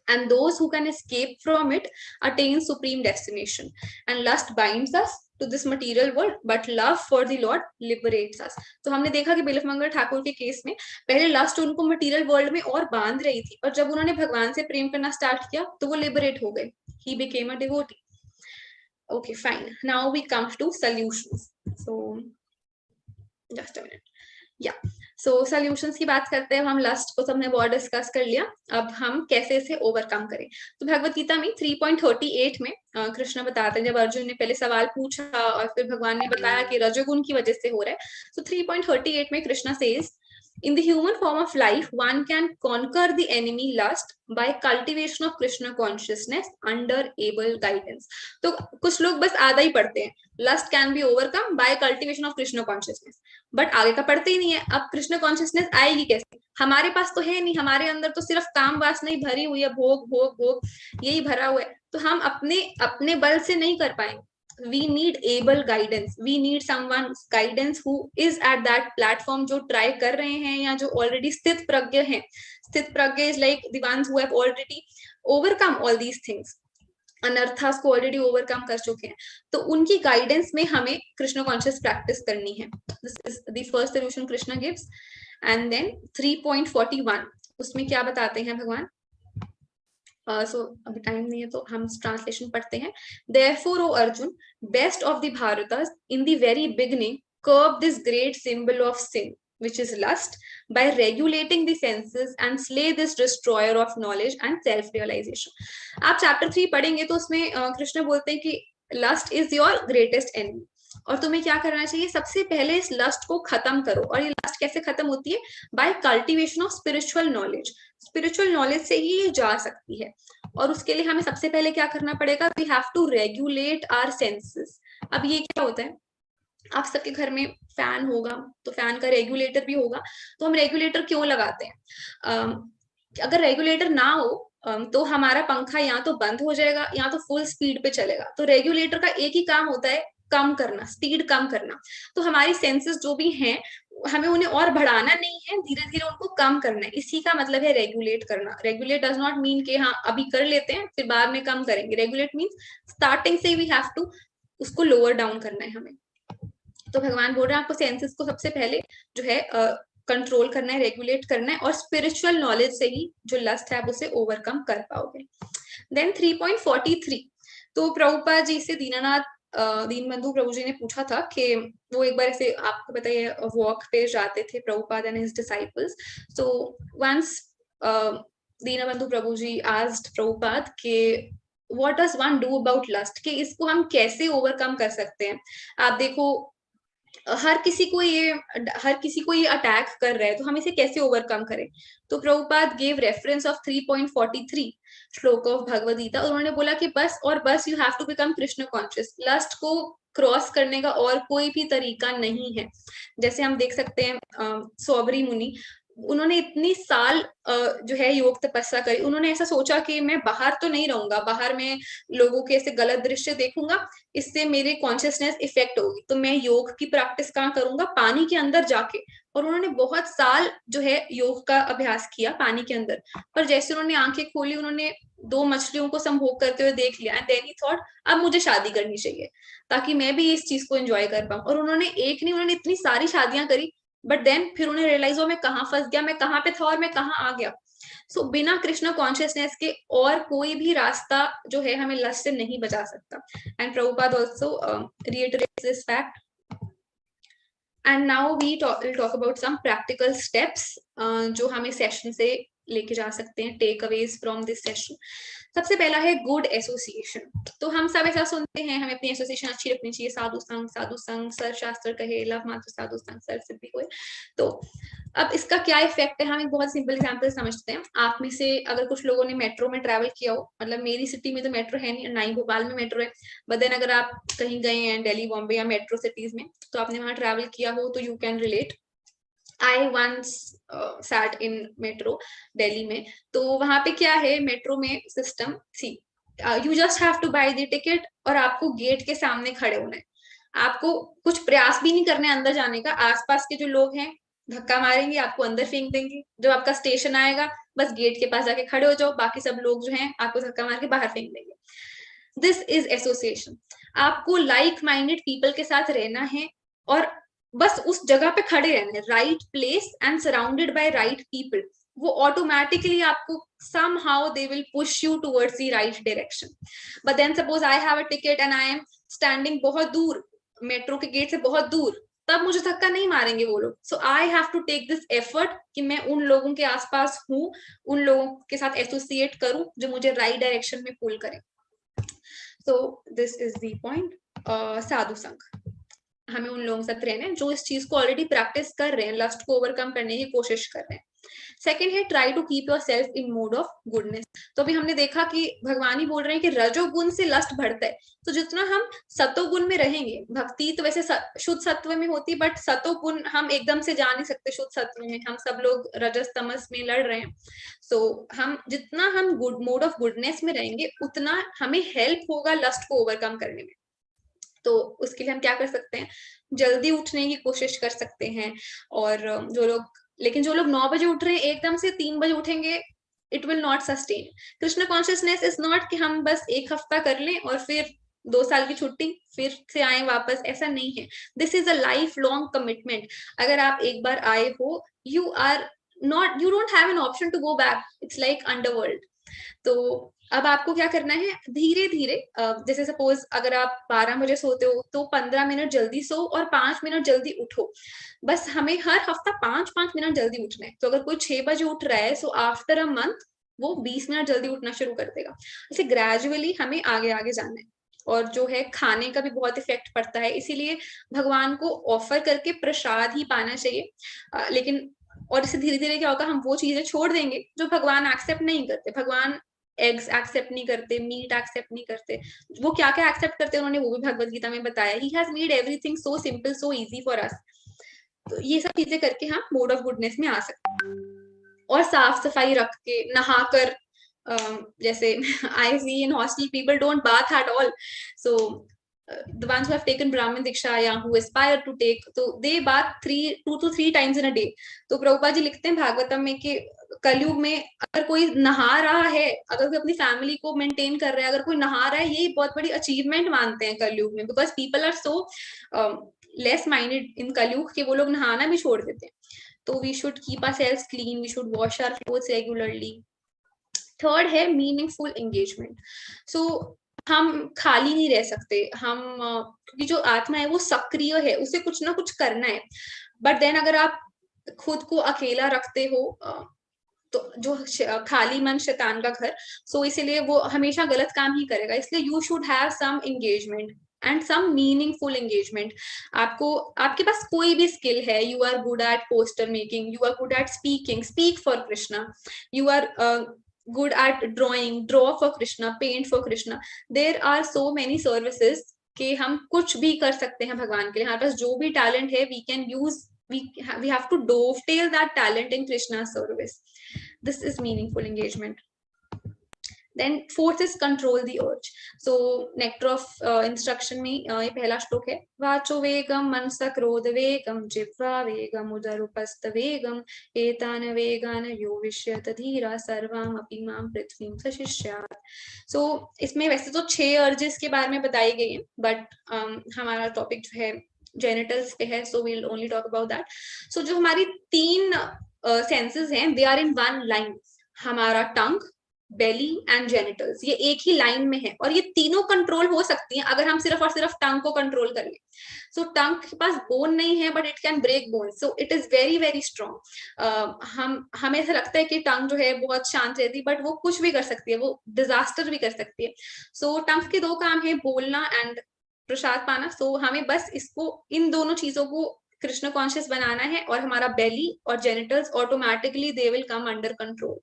and those who can escape from it attain supreme destination, and lust binds us to this material world, but love for the Lord liberates us. तो हमने देखा कि बिलफमंगल ठाकुर के case में पहले lust उनको material world में और बांध रही थी, और जब उन्होंने भगवान से प्रेम करना स्टार्ट किया तो वो लिबरेट हो गए, he became a devotee. Okay, fine. Now we come to solutions. So just a minute. या सो सॉल्यूशंस की बात करते हैं। हम लस्ट को सबने बहुत डिस्कस कर लिया, अब हम कैसे इसे ओवरकम करें। तो भगवत गीता में 3.38 में कृष्ण बताते हैं, जब अर्जुन ने पहले सवाल पूछा और फिर भगवान ने बताया कि रजोगुण की वजह से हो रहा है। तो 3.38 में Krishna says, in the human form of life one can conquer the enemy lust by cultivation of Krishna consciousness under able guidance. तो कुछ लोग बस आधा ही पढ़ते हैं, lust can be overcome by cultivation of Krishna consciousness, but आगे का पढ़ते ही नहीं है। अब कृष्ण कॉन्शियसनेस आएगी कैसे, हमारे पास तो है नहीं, हमारे अंदर तो सिर्फ काम वासना ही भरी हुई है, भोग भोग भोग यही भरा हुआ है, तो हम अपने बल से नहीं कर पाएंगे। we need able guidance, we need someone's guidance who is at that platform, जो ट्राई कर रहे हैं या जो ऑलरेडी स्थित प्रज्ञ हैं। स्थित प्रज्ञ is like the ones who have already overcome all these things, अनर्थास को ऑलरेडी ओवरकम कर चुके हैं। तो उनकी गाइडेंस में हमें कृष्ण कॉन्शियस प्रैक्टिस करनी है। This is the first solution Krishna gives. And then 3.41 उसमें क्या बताते हैं भगवान। सो अभी टाइम नहीं है तो हम ट्रांसलेशन पढ़ते हैं। Therefore, O Arjun, best of the Bharatas, in the very beginning, curb this great symbol of sin, which is lust, by regulating the senses and slay this destroyer of knowledge and self-realization. आप chapter 3 पढ़ेंगे तो उसमें कृष्ण बोलते हैं कि lust is your greatest enemy. और तुम्हें क्या करना चाहिए, सबसे पहले इस लस्ट को खत्म करो। और ये लस्ट कैसे खत्म होती है, by cultivation of spiritual knowledge. Spiritual knowledge से ही ये जा सकती है। और उसके लिए हमें सबसे पहले क्या करना पड़ेगा, we have to regulate our senses. अब ये क्या होता है, आप सबके घर में फैन होगा तो फैन का रेगुलेटर भी होगा। तो हम रेगुलेटर क्यों लगाते हैं, अगर रेगुलेटर ना हो तो हमारा पंखा या तो बंद हो जाएगा या तो फुल स्पीड पे चलेगा। तो रेगुलेटर का एक ही काम होता है, कम करना, स्पीड कम करना। तो हमारी सेंसेस जो भी हैं, हमें उन्हें और बढ़ाना नहीं है, धीरे धीरे उनको कम करना है। इसी का मतलब है रेगुलेट करना। रेगुलेट डज नॉट मीन कि हाँ अभी कर लेते हैं फिर बाद में कम करेंगे। रेगुलेट मीन्स स्टार्टिंग से वी हैव टू उसको लोअर डाउन करना है हमें। तो भगवान बोल रहे हैं आपको सेंसेस को सबसे पहले जो है कंट्रोल करना है, रेगुलेट करना है, और स्पिरिचुअल नॉलेज से ही जो लस्ट है आप उसे ओवरकम कर पाओगे। देन 3.43, तो प्रभुपाद जी से दीनबंधु प्रभु जी ने पूछा था कि वो एक बार ऐसे आपको पता है वॉक पे जाते थे Prabhupada and his disciples. So once Dinabandhu Prabhu ji asked Prabhupada कि what does one do about lust, कि इसको हम कैसे ओवरकम कर सकते हैं। आप देखो हर किसी को ये अटैक कर रहा है, तो हम इसे कैसे ओवरकम करें। तो प्रभुपाद गेव रेफरेंस ऑफ 3.43 श्लोक ऑफ भगवद गीता। उन्होंने बोला कि बस और बस you have to become Krishna conscious. Lust को क्रॉस करने का और कोई भी तरीका नहीं है। जैसे हम देख सकते हैं सौबरी मुनि, उन्होंने इतनी साल जो है योग तपस्या करी। उन्होंने ऐसा सोचा कि मैं बाहर तो नहीं रहूंगा, बाहर में लोगों के ऐसे गलत दृश्य देखूंगा, इससे मेरे कॉन्शियसनेस इफेक्ट होगी, तो मैं योग की प्रैक्टिस कहाँ करूंगा, पानी के अंदर जाके। और उन्होंने बहुत साल जो है योग का अभ्यास किया पानी के अंदर। पर जैसे उन्होंने आंखें खोली, उन्होंने 2 मछलियों को संभोग करते हुए देख लिया, एंड देन ही थॉट अब मुझे शादी करनी चाहिए ताकि मैं भी इस चीज को एंजॉय कर पाऊं। और उन्होंने एक नहीं, उन्होंने इतनी सारी शादियां करी, बट देन फिर उन्हें रियलाइज हुआ मैं कहाँ फंस गया, मैं कहाँ पे था और मैं कहाँ आ गया। सो बिना कृष्ण कॉन्शियसनेस के और कोई भी रास्ता जो है हमें लस्ट से नहीं बचा सकता। And Prabhupada also reiterates this fact. And now we talk about some practical steps जो हमें सेशन से लेके जा सकते हैं, takeaways from this session. सबसे पहला है गुड एसोसिएशन। तो हम सब ऐसा सुनते हैं हमें अपनी एसोसिएशन अच्छी रखनी चाहिए, साधु संग सर शास्त्र कहे लव मात्र साधु संग सर सिद्धि होए। तो अब इसका क्या इफेक्ट है, हम एक बहुत सिंपल एग्जांपल समझते हैं। आप में से अगर कुछ लोगों ने मेट्रो में ट्रैवल किया हो, मतलब मेरी सिटी में तो मेट्रो है नहीं, ना ही भोपाल में मेट्रो है, बट देन अगर आप कहीं गए हैं दिल्ली बॉम्बे या मेट्रो सिटीज में, तो आपने वहां ट्रैवल किया हो तो you can relate. I once sat in metro Delhi में। तो वहां पे क्या है मेट्रो में system, see you just have to buy the ticket और आपको गेट के सामने खड़े होना है। आपको कुछ प्रयास भी नहीं करने अंदर जाने का। आसपास के जो लोग हैं धक्का मारेंगे, आपको अंदर फेंक देंगे। जब आपका स्टेशन आएगा बस गेट के पास जाके खड़े हो जाओ, बाकी सब लोग जो हैं आपको धक्का मार के बाहर फेंक देंगे। This is association. आपको लाइक माइंडेड पीपल के साथ रहना है और बस उस जगह पे खड़े रहना है, right place and surrounded by right people. वो ऑटोमेटिकली आपको somehow they will push you towards the right direction. But then suppose I have a ticket and I am standing बहुत दूर, मेट्रो के गेट से बहुत दूर, तब मुझे धक्का नहीं मारेंगे वो लोग। So I have to take this effort कि मैं उन लोगों के आसपास हूँ, उन लोगों के साथ एसोसिएट करूं जो मुझे राइट डायरेक्शन में पुल करें। So this is the point. साधु संघ, हमें उन लोगों के साथ रहना है जो इस चीज को ऑलरेडी प्रैक्टिस कर रहे हैं, लस्ट को ओवरकम करने की कोशिश कर रहे हैं। सेकेंड है try to keep yourself in mood of goodness. तो अभी हमने देखा कि भगवान ही बोल रहे हैं कि रजोगुण से लस्ट बढ़ता है। तो जितना हम सतोगुण में रहेंगे, भक्ति तो वैसे शुद्ध सत्व में होती, बट सतोगुण हम एकदम से जा नहीं सकते शुद्ध सत्व में, हम सब लोग रजस तमस में लड़ रहे हैं। सो हम जितना हम गुड मूड ऑफ गुडनेस में रहेंगे उतना हमें हेल्प होगा लस्ट को ओवरकम करने में। तो उसके लिए हम क्या कर सकते हैं, जल्दी उठने की कोशिश कर सकते हैं। और जो लोग 9 बजे उठ रहे हैं एकदम से 3 बजे उठेंगे, it will not sustain. Krishna consciousness is not कि हम बस 1 हफ्ता कर लें और फिर 2 साल की छुट्टी फिर से आए वापस, ऐसा नहीं है। This is a lifelong commitment. अगर आप एक बार आए हो, you don't have an option to go back, it's like underworld. तो अब आपको क्या करना है, धीरे धीरे, जैसे सपोज अगर आप 12 बजे सोते हो तो 15 मिनट जल्दी सो और 5 मिनट जल्दी उठो। बस हमें हर हफ्ता 5-5 मिनट जल्दी उठना है। तो अगर कोई 6 बजे उठ रहा है, सो आफ्टर अ मंथ वो 20 मिनट जल्दी उठना शुरू कर देगा। ऐसे ग्रेजुअली हमें आगे आगे जाना है। और जो है खाने का भी बहुत इफेक्ट पड़ता है, इसीलिए भगवान को ऑफर करके प्रसाद ही पाना चाहिए। लेकिन और इससे धीरे धीरे क्या होगा, हम वो चीजें छोड़ देंगे जो भगवान एक्सेप्ट नहीं करते। भगवान एग्स एक्सेप्ट नहीं करते, मीट एक्सेप्ट नहीं करते, वो क्या क्या एक्सेप्ट करते हैं उन्होंने वो भी भगवत गीता में बताया। He has made everything so simple, so easy for us. तो ये सब चीजें करके हम मोड ऑफ गुडनेस में आ सकते हैं। और साफ सफाई रख के नहाकर, जैसे I see in hostel people don't bath at all, so the ones who have taken Brahmin Diksha या who aspire to take, तो they bath 2 to 3 times in a day। तो प्रभुपाद जी लिखते हैं भागवतम में कि कलयुग में अगर कोई नहा रहा है, अगर कोई अपनी फैमिली को मेंटेन कर रहा है, अगर कोई नहा रहा है, यही बहुत बड़ी अचीवमेंट मानते हैं कलयुग में, because people are so less minded in Kaliyuga के वो लोग नहाना भी छोड़ देते हैं। तो we should keep ourselves clean, we should wash our clothes regularly. Third है मीनिंगफुल एंगेजमेंट। सो हम खाली नहीं रह सकते, हम क्योंकि जो आत्मा है वो सक्रिय है, उसे कुछ ना कुछ करना है। बट देन अगर आप खुद को अकेला रखते हो तो जो खाली मन शैतान का घर, सो इसीलिए वो हमेशा गलत काम ही करेगा। इसलिए you should have some engagement and some meaningful engagement. आपको, आपके पास कोई भी स्किल है, you are good at poster making, you are good at speaking, speak for Krishna, you are good at drawing, draw for Krishna, paint for Krishna, there are so many services कि हम कुछ भी कर सकते हैं भगवान के लिए। हमारे पास जो भी टैलेंट है, we can use, we have to dovetail that talent in Krishna's service. This is meaningful engagement. Then fourth is control the urge. So nectar of instruction में ये पहला श्लोक है, वाचो वेगम मनसा क्रोध वेगम जिह्वा वेगम उदरुपस्थ वेगम एतान वेगान यो विष्यत धीरा सर्वाम अपि मां पृथ्वीं सशिष्यात्। सो इसमें वैसे तो 6 अर्जेस के बारे में बताई गई है, बट हमारा टॉपिक जो है जेनिटल्स पे है, so we will only talk about that. So जो हमारी 3 सेंसेस हैं, they are in one line. हमारा टंग, बेली एंड जेनिटल्स, ये एक ही लाइन में है, और ये तीनों कंट्रोल हो सकती हैं अगर हम सिर्फ और सिर्फ टंग को कंट्रोल कर ले। सो टंग के पास बोन नहीं है, but it can break bone, so it is very very strong. हमें ऐसा लगता है कि टंग जो है बहुत शांत रहती है, बट वो कुछ भी कर सकती है, वो डिजास्टर भी कर सकती है। सो टंग के 2 काम है, बोलना एंड प्रसाद पाना। सो हमें बस इसको, इन दोनों चीजों को कृष्ण कॉन्शियस बनाना है, और हमारा बेली और genitals automatically they will come under control,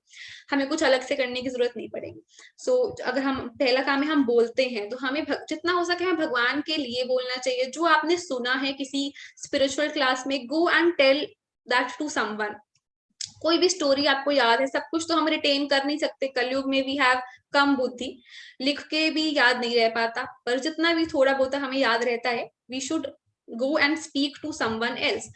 हमें कुछ अलग से करने की जरूरत नहीं पड़ेगी। सो अगर हम, पहला काम है हम बोलते हैं, तो हमें जितना हो सके हमें भगवान के लिए बोलना चाहिए। जो आपने सुना है किसी स्पिरिचुअल क्लास में, go and tell that to someone. कोई भी स्टोरी आपको याद है, सब कुछ तो हम रिटेन कर नहीं सकते, कलयुग में वी हैव कम बुद्धि, लिख के भी याद नहीं रह पाता, पर जितना भी थोड़ा बहुत हमें याद रहता है, we should go and speak to someone else।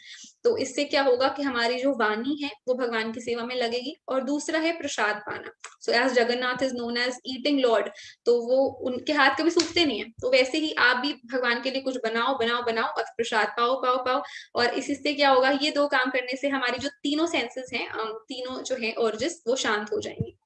तो इससे क्या होगा कि हमारी जो वाणी है वो भगवान की सेवा में लगेगी। और दूसरा है प्रसाद पाना। So as Jagannath is known as eating lord, तो वो उनके हाथ कभी सूखते नहीं है, तो वैसे ही आप भी भगवान के लिए कुछ बनाओ बनाओ बनाओ और प्रसाद पाओ पाओ पाओ। और इससे क्या होगा, ये 2 काम करने से हमारी जो तीनों सेंसेस हैं, तीनों जो है अर्जेस, वो शांत हो जाएंगी।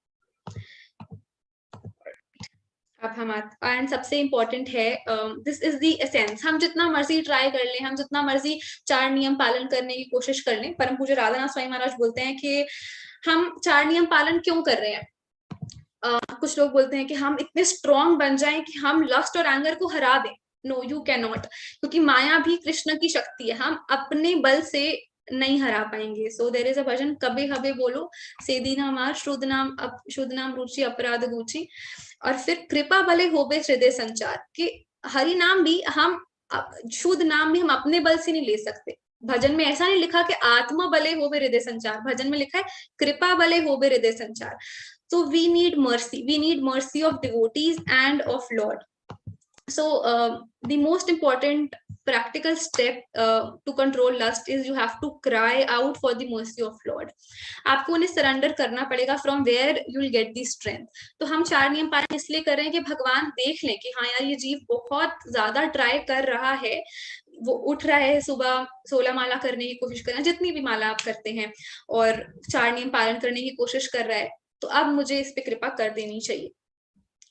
अब हमारा एंड सबसे इम्पोर्टेंट है, दिस इज द एसेंस। हम जितना मर्जी ट्राई कर लें, हम जितना मर्जी 4 नियम पालन करने की कोशिश कर लें, परम पूज्य राधानाथ स्वामी महाराज बोलते हैं कि हम 4 नियम पालन क्यों कर रहे हैं। कुछ लोग बोलते हैं कि हम इतने स्ट्रॉन्ग बन जाएं कि हम लस्ट और एंगर को हरा दें। नो, यू कैन नॉट, क्योंकि माया भी कृष्ण की शक्ति है, हम अपने बल से नहीं हरा पाएंगे। सो देयर इज अ भजन, कबे हबे बोलो सेदी नाम आर शुद्ध नाम रुचि अपराध गुची, और फिर कृपा बले होबे हृदय संचार, कि हरि नाम भी हम, शुद्ध नाम भी हम अपने बल से नहीं ले सकते। भजन में ऐसा नहीं लिखा कि आत्मा बले होबे हृदय संचार, भजन में लिखा है कृपा बले होबे हृदय संचार। So we need mercy of devotees and of Lord. So the most important practical step to control lust is you have to cry out for the mercy of Lord. आपको उन्हें सरेंडर करना पड़ेगा, from where you will get the strength. तो हम 4 नियम पालन इसलिए कर रहे हैं कि भगवान देख लें कि हाँ यार, ये जीव बहुत ज्यादा ट्राई कर रहा है, वो उठ रहा है सुबह 16 माला करने की कोशिश कर रहा है, जितनी भी माला आप करते हैं, और 4 नियम पालन करने की कोशिश कर रहा है, तो अब मुझे इस पे कृपा कर देनी चाहिए।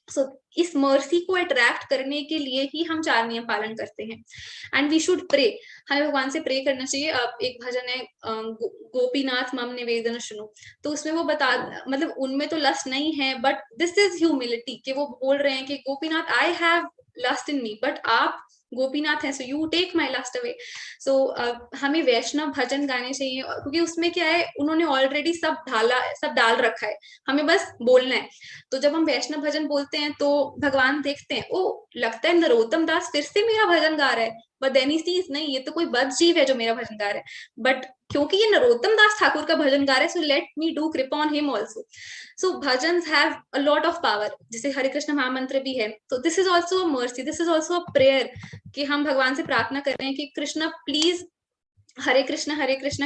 सो इस मर्सी को अट्रैक्ट करने के लिए ही हम 4 नियम पालन करते हैं। एंड वी शुड प्रे, हमें भगवान से प्रे करना चाहिए। एक भजन है, गोपीनाथ मम निवेदन सुनो, तो उसमें वो मतलब उनमें तो लस्ट नहीं है, बट दिस इज ह्यूमिलिटी, कि वो बोल रहे हैं कि Gopinath, I have lust in me, but आप गोपीनाथ हैं, so you take my lust away. So हमें वैष्णव भजन गाने चाहिए, क्योंकि उसमें क्या है, उन्होंने ऑलरेडी सब डाल रखा है, हमें बस बोलना है. तो जब हम वैष्णव भजन बोलते हैं तो भगवान देखते हैं, ओ लगता है नरोत्तम दास फिर से मेरा भजन गा रहा है, बट देन ही सीज नहीं, ये तो कोई बद जीव है जो मेरा भजन गा रहा है, बट क्योंकि ये नरोत्तम दास ठाकुर का भजन गा रहा है, सो लेट मी डू कृपा on him also. So bhajan have a lot of power, जैसे हरे कृष्ण महामंत्र भी है. तो this is also a mercy, this is also a prayer, कि हम भगवान से प्रार्थना कर रहे हैं कि Krishna please, Hare Krishna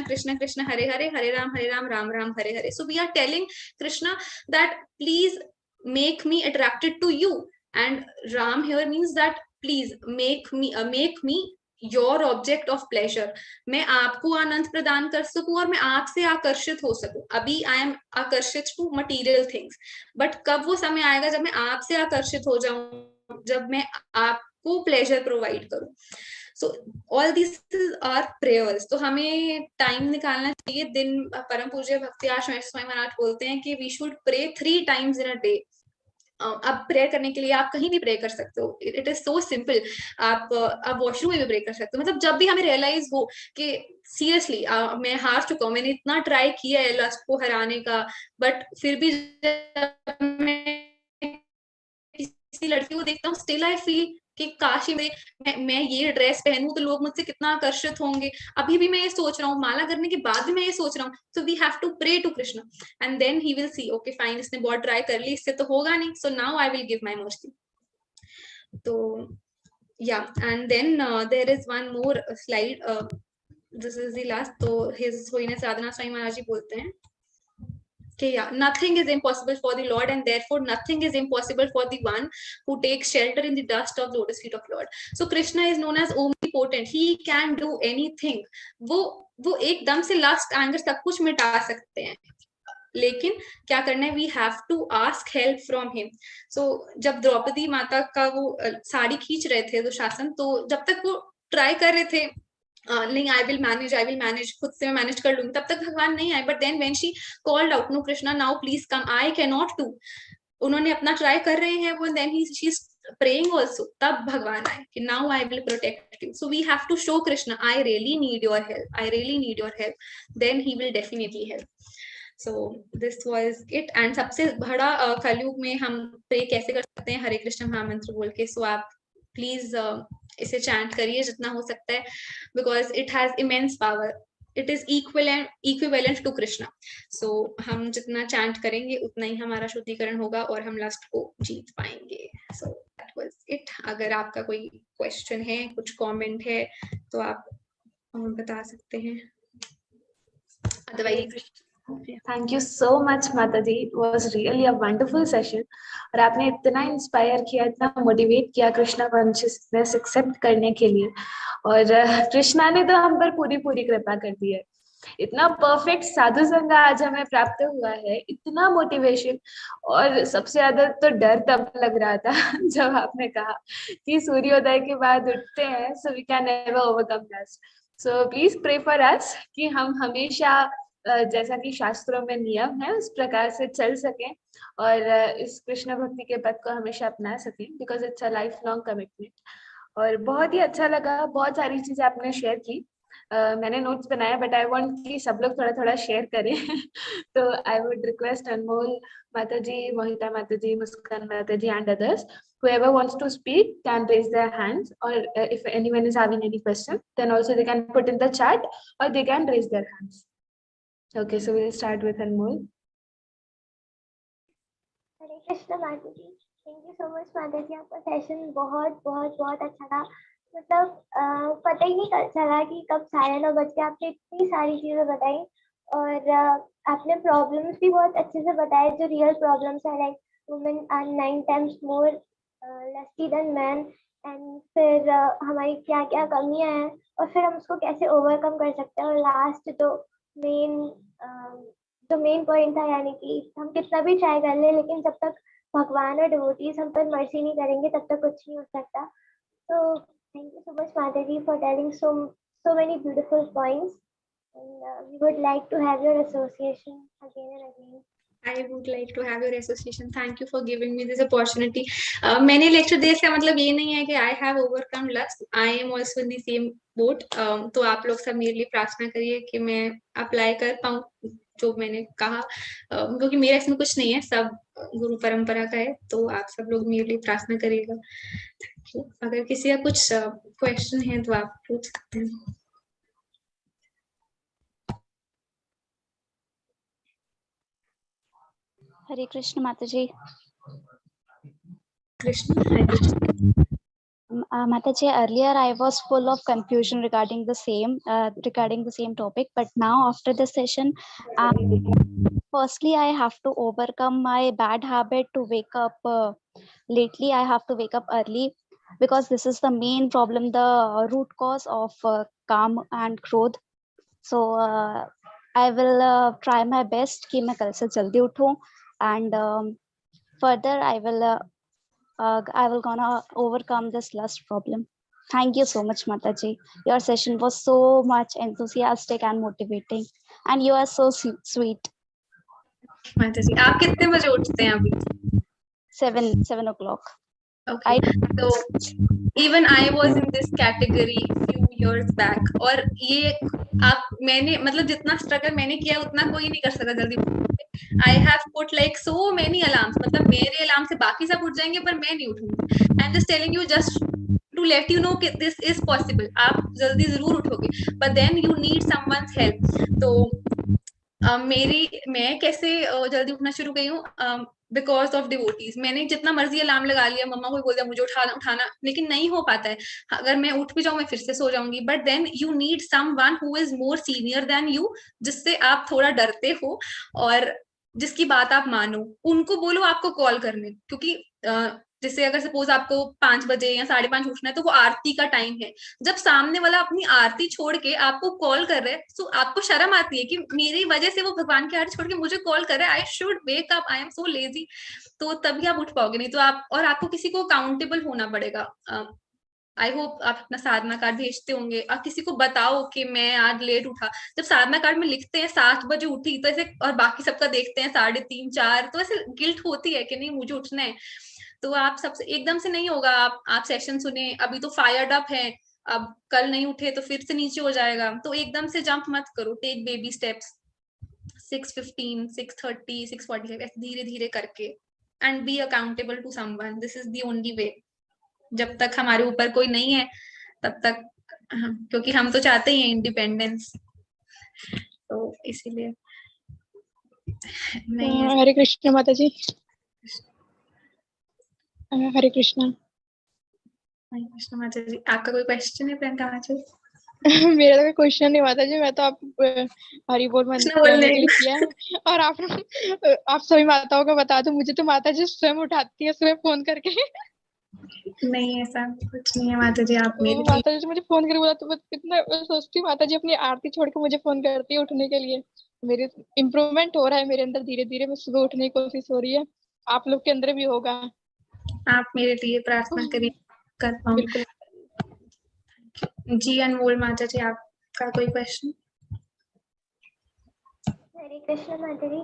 Krishna Krishna Hare Hare, Hare Ram Ram Ram Hare Hare. So we are telling Krishna that please make me attracted to you, and Ram here means that please make me your object of pleasure. मैं आपको आनंद प्रदान कर सकूं और मैं आपसे आकर्षित हो सकूं. अभी आई एम आकर्षित टू मटीरियल थिंग्स, बट कब वो समय आएगा जब मैं आपसे आकर्षित हो जाऊं, जब मैं आपको प्लेजर प्रोवाइड करूं. So all this are prayers. तो हमें टाइम निकालना चाहिए. दिन परम पूज्य भक्ति आश्रम स्वामी महाराज बोलते हैं कि we should pray 3 times in a day. अब प्रेयर करने के लिए आप कहीं भी प्रे कर सकते हो, इट इज सो सिंपल. आप वॉशरूम में भी प्रे कर सकते हो, मतलब जब भी हमें रियलाइज हो कि सीरियसली मैं हार चुका हूँ, मैंने इतना ट्राई किया है लस्ट को हराने का, बट फिर भी जब मैं किसी लड़की को देखता हूँ, स्टिल आई फील कि काश मैं ये ड्रेस पहनूं तो लोग मुझसे कितना आकर्षित होंगे. अभी भी मैं ये सोच रहा हूँ, माला करने के बाद भी मैं ये सोच रहा हूँ. So we have to pray to Krishna, and then he will see, okay fine, इसने बहुत ट्राई कर ली, इससे तो होगा नहीं, so now I will give my mercy. तो या, and then there is one more slide, this is the last. तो हिज होइनेस राधानाथ स्वामी महाराज जी बोलते हैं कि yeah, nothing is impossible for the Lord, and therefore nothing is impossible for the one who takes shelter in the dust of lotus feet of Lord. So Krishna is known as omnipotent. He can do anything. वो एकदम से lust, anger सब कुछ मिटा सकते हैं, लेकिन क्या करना है, we have to ask help from him. So जब द्रौपदी माता का वो साड़ी खींच रहे थे दुशासन, तो जब तक वो ट्राई कर रहे थे, नहीं आई विल मैनेज, खुद से मैं मैनेज कर लूंगी, तब तक भगवान नहीं आए. But then when she called out, no Krishna now please come, I can not do, उन्होंने अपना ट्राई कर रहे हैं वो, then he she is praying also, तब भगवान आए कि now I will protect you. So we have to show Krishna, I really need your help, then he will definitely help. So this was it. And सबसे बड़ा कलयुग में हम pray कैसे कर सकते हैं, हरे कृष्ण महामंत्र बोल के. सो आप प्लीज इसे चैंट करिए जितना हो सकता है, because it has immense power, it is equivalent to Krishna. So हम जितना चैंट करेंगे उतना ही हमारा शुद्धिकरण होगा और हम लस्ट को जीत पाएंगे. So that was it. अगर आपका कोई क्वेश्चन है, कुछ कमेंट है, तो आप बता सकते हैं, otherwise thank you so much माता जी, it was really a wonderful session. और आपने इतना इंस्पायर किया, इतना मोटिवेट किया कृष्णा कॉन्शियसनेस एक्सेप्ट करने के लिए, और कृष्णा ने तो हम पर पूरी पूरी कृपा कर दी है. इतना परफेक्ट साधु संग आज हमें प्राप्त हुआ है, इतना मोटिवेशन. और सबसे ज्यादा तो डर तब लग रहा था जब आपने कहा कि सूर्योदय के बाद उठते हैं, so we can never overcome that. So please pray for us कि हम हमेशा जैसा कि शास्त्रों में नियम है उस प्रकार से चल सकें और इस कृष्ण भक्ति के पथ को हमेशा अपना सकें, because it's a lifelong commitment. और बहुत ही अच्छा लगा, बहुत सारी चीजें आपने शेयर की. मैंने नोट्स बनाया, बट आई वांट कि सब लोग थोड़ा थोड़ा शेयर करें. तो आई वुड रिक्वेस्ट अनमोल माता जी, मोहिता माता जी, मुस्कान माता जी and others, whoever wants to speak can raise their hands, or if anyone is having any question, then also they can put in the chat or they can raise their hands. Okay, so we'll start with Anmol. हरे कृष्ण माता जी, thank you so much माता जी. आपका session बहुत बहुत बहुत अच्छा था. मतलब पता ही नहीं चला कि कब 9:30 बज गए. आपने इतनी सारी चीजें बताई, और आपने प्रॉब्लम्स भी बहुत अच्छे से बताए, जो रियल प्रॉब्लम्स है, like women are 9 times more lusty than men, and फिर हमारी क्या क्या कमियां हैं और फिर हम उसको कैसे ओवरकम कर सकते हैं. और लास्ट जो मेन पॉइंट था, यानी कि हम कितना भी ट्राई कर ले, लेकिन जब तक भगवान और डिवोटीज हम पर मर्सी नहीं करेंगे तब तक कुछ नहीं हो सकता. तो thank you so much Mataji for telling so many beautiful points, and we would like to have your association again and again. I would like to have your association. Thank you for giving me this opportunity. मैंने lecture दिया इसका मतलब ये नहीं है कि I have overcome lust. I am also in the same boat. तो आप लोग सब मेरे लिए प्रार्थना करिए कि मैं अप्लाई कर पाऊँ जो मैंने कहा, क्योंकि मेरा इसमें कुछ नहीं है, सब गुरु परंपरा का है, तो आप सब लोग मेरे लिए प्रार्थना करिएगा। Thank you. अगर किसी का कुछ क्वेश्चन है तो आप पूछ सकते हैं। Hare Krishna Mataji. Krishna, Hare Krishna. Mataji, earlier I was full of confusion regarding the same topic, but now after the session, firstly I have to overcome my bad habit to wake up. Lately, I have to wake up early because this is the main problem, the root cause of काम and क्रोध. So I will try my best कि मैं कल से जल्दी उठूं, and further I will gonna overcome this lust problem. Thank you so much, Mataji. Your session was so much enthusiastic and motivating, and you are so sweet. माता जी, आप कितने बजे उठते हैं अभी? 7 o'clock. Okay. So even I was in this category few years back. और ये मैंने मतलब जितना स्ट्रगल मैंने किया उतना कोई नहीं कर सकता जल्दी। I have put like so many alarms. मतलब मेरे अलार्म से बाकी सब उठ जाएंगे पर मैं नहीं उठूंगी। I'm just telling you just to let you know कि this is possible. आप जल्दी जरूर उठोगे, but then you need someone's help. तो मैं कैसे जल्दी उठना शुरू की हूँ? Because of devotees. मैंने जितना मर्जी अलार्म लगा लिया, मम्मा को बोल दिया मुझे उठाना, लेकिन नहीं हो पाता है। अगर मैं उठ भी जाऊं मैं फिर से सो जाऊंगी। But then you need someone who is more senior than you, जिससे आप थोड़ा डरते हो और जिसकी बात आप मानो। उनको बोलो आपको कॉल करने, क्योंकि जैसे अगर सपोज आपको 5 बजे या 5:30 उठना है तो वो आरती का टाइम है। जब सामने वाला अपनी आरती छोड़ के आपको कॉल कर रहा है तो आपको शर्म आती है कि मेरी वजह से वो भगवान की आरती छोड़ के मुझे कॉल कर रहा है। I should wake up, I am so lazy. तो तभी आप उठ पाओगे, नहीं तो आपको किसी को अकाउंटेबल होना पड़ेगा। आई होप आप अपना साधना कार्ड भेजते होंगे, आप किसी को बताओ कि मैं आज लेट उठा। जब साधना कार्ड में लिखते हैं 7 बजे उठी तो ऐसे, और बाकी सबका देखते हैं 3:30 4, तो ऐसे गिल्ट होती है कि नहीं मुझे उठना है। तो आप सबसे एकदम से नहीं होगा। आप सेशन सुने, अभी तो फायर्ड अप है, अब कल नहीं उठे तो फिर से नीचे हो जाएगा। तो एकदम से जंप मत करो, टेक बेबी स्टेप्स। 6:15, 6:30, 6:45 ऐसे धीरे धीरे करके, and be accountable to someone. This is the only way. जब तक हमारे ऊपर कोई नहीं है तब तक, क्योंकि हम तो चाहते ही हैं इंडिपेंडेंस, तो इसीलिए नहीं है। हरे कृष्ण माता जी। हरे कृष्णा। हरे कृष्ण माता जी। आपका कोई क्वेश्चन है प्रियंका माता जी? मेरा तो कोई क्वेश्चन नहीं माता जी, मैं तो आप हरि बोल मंत्र बोलने के लिए किया है। और आप सभी माताओं को बता दो, मुझे तो माता जी स्वयं उठाती है सुबह फोन करके। नहीं ऐसा कुछ नहीं है माता जी। आप मेरे माता जी मुझे फोन करके बोला तो मैं कितना सोचती हूँ, माता जी अपनी आरती छोड़ के मुझे फोन करती है उठने के लिए। मेरे इम्प्रूवमेंट हो रहा है मेरे अंदर, धीरे धीरे मैं सुबह उठने की कोशिश हो रही है। आप लोग के अंदर भी होगा। आप मेरे लिए प्रार्थना करिए, कर पाऊं। बिल्कुल जी। अनमोल माता जी, आपका कोई क्वेश्चन? हरे कृष्ण माता जी।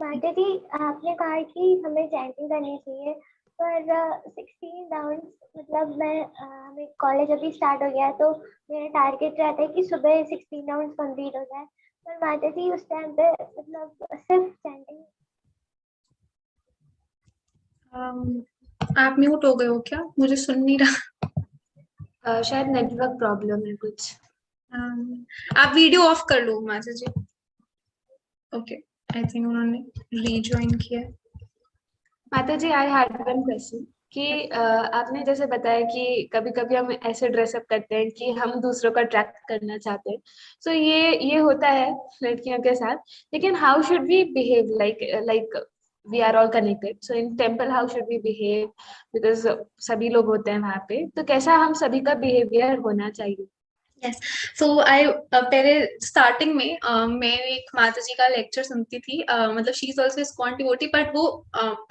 माता जी, आपने कहा कि हमें चैंटिंग करनी चाहिए, पर 16 राउंड मतलब हमें कॉलेज अभी स्टार्ट हो गया है तो मेरा टारगेट रहता है कि सुबह 16 राउंड कंप्लीट हो जाए। पर माता जी उस टाइम पे मतलब सिर्फ चैंटिंग। आप म्यूट हो गए हो क्या? मुझे सुन नहीं रहा। शायद नेटवर्क प्रॉब्लम है कुछ। आप वीडियो ऑफ कर लो माता जी। ओके, आई थिंक उन्होंने रीजॉइन किया। माता जी, आई हैड वन क्वेश्चन कि आपने जैसे बताया कि कभी कभी हम ऐसे ड्रेसअप करते हैं कि हम दूसरों का अट्रैक्ट करना चाहते हैं। सो ये होता है लड़कियों के साथ, लेकिन how should we behave like we are all connected. So in temple how should we behave, because सभी लोग होते हैं वहां पे, तो कैसा हम सभी का बिहेवियर होना चाहिए? यस सो आई पहले स्टार्टिंग में मैं एक माता जी का लेक्चर सुनती थी, मतलब she is also ISKCON devotee, but वो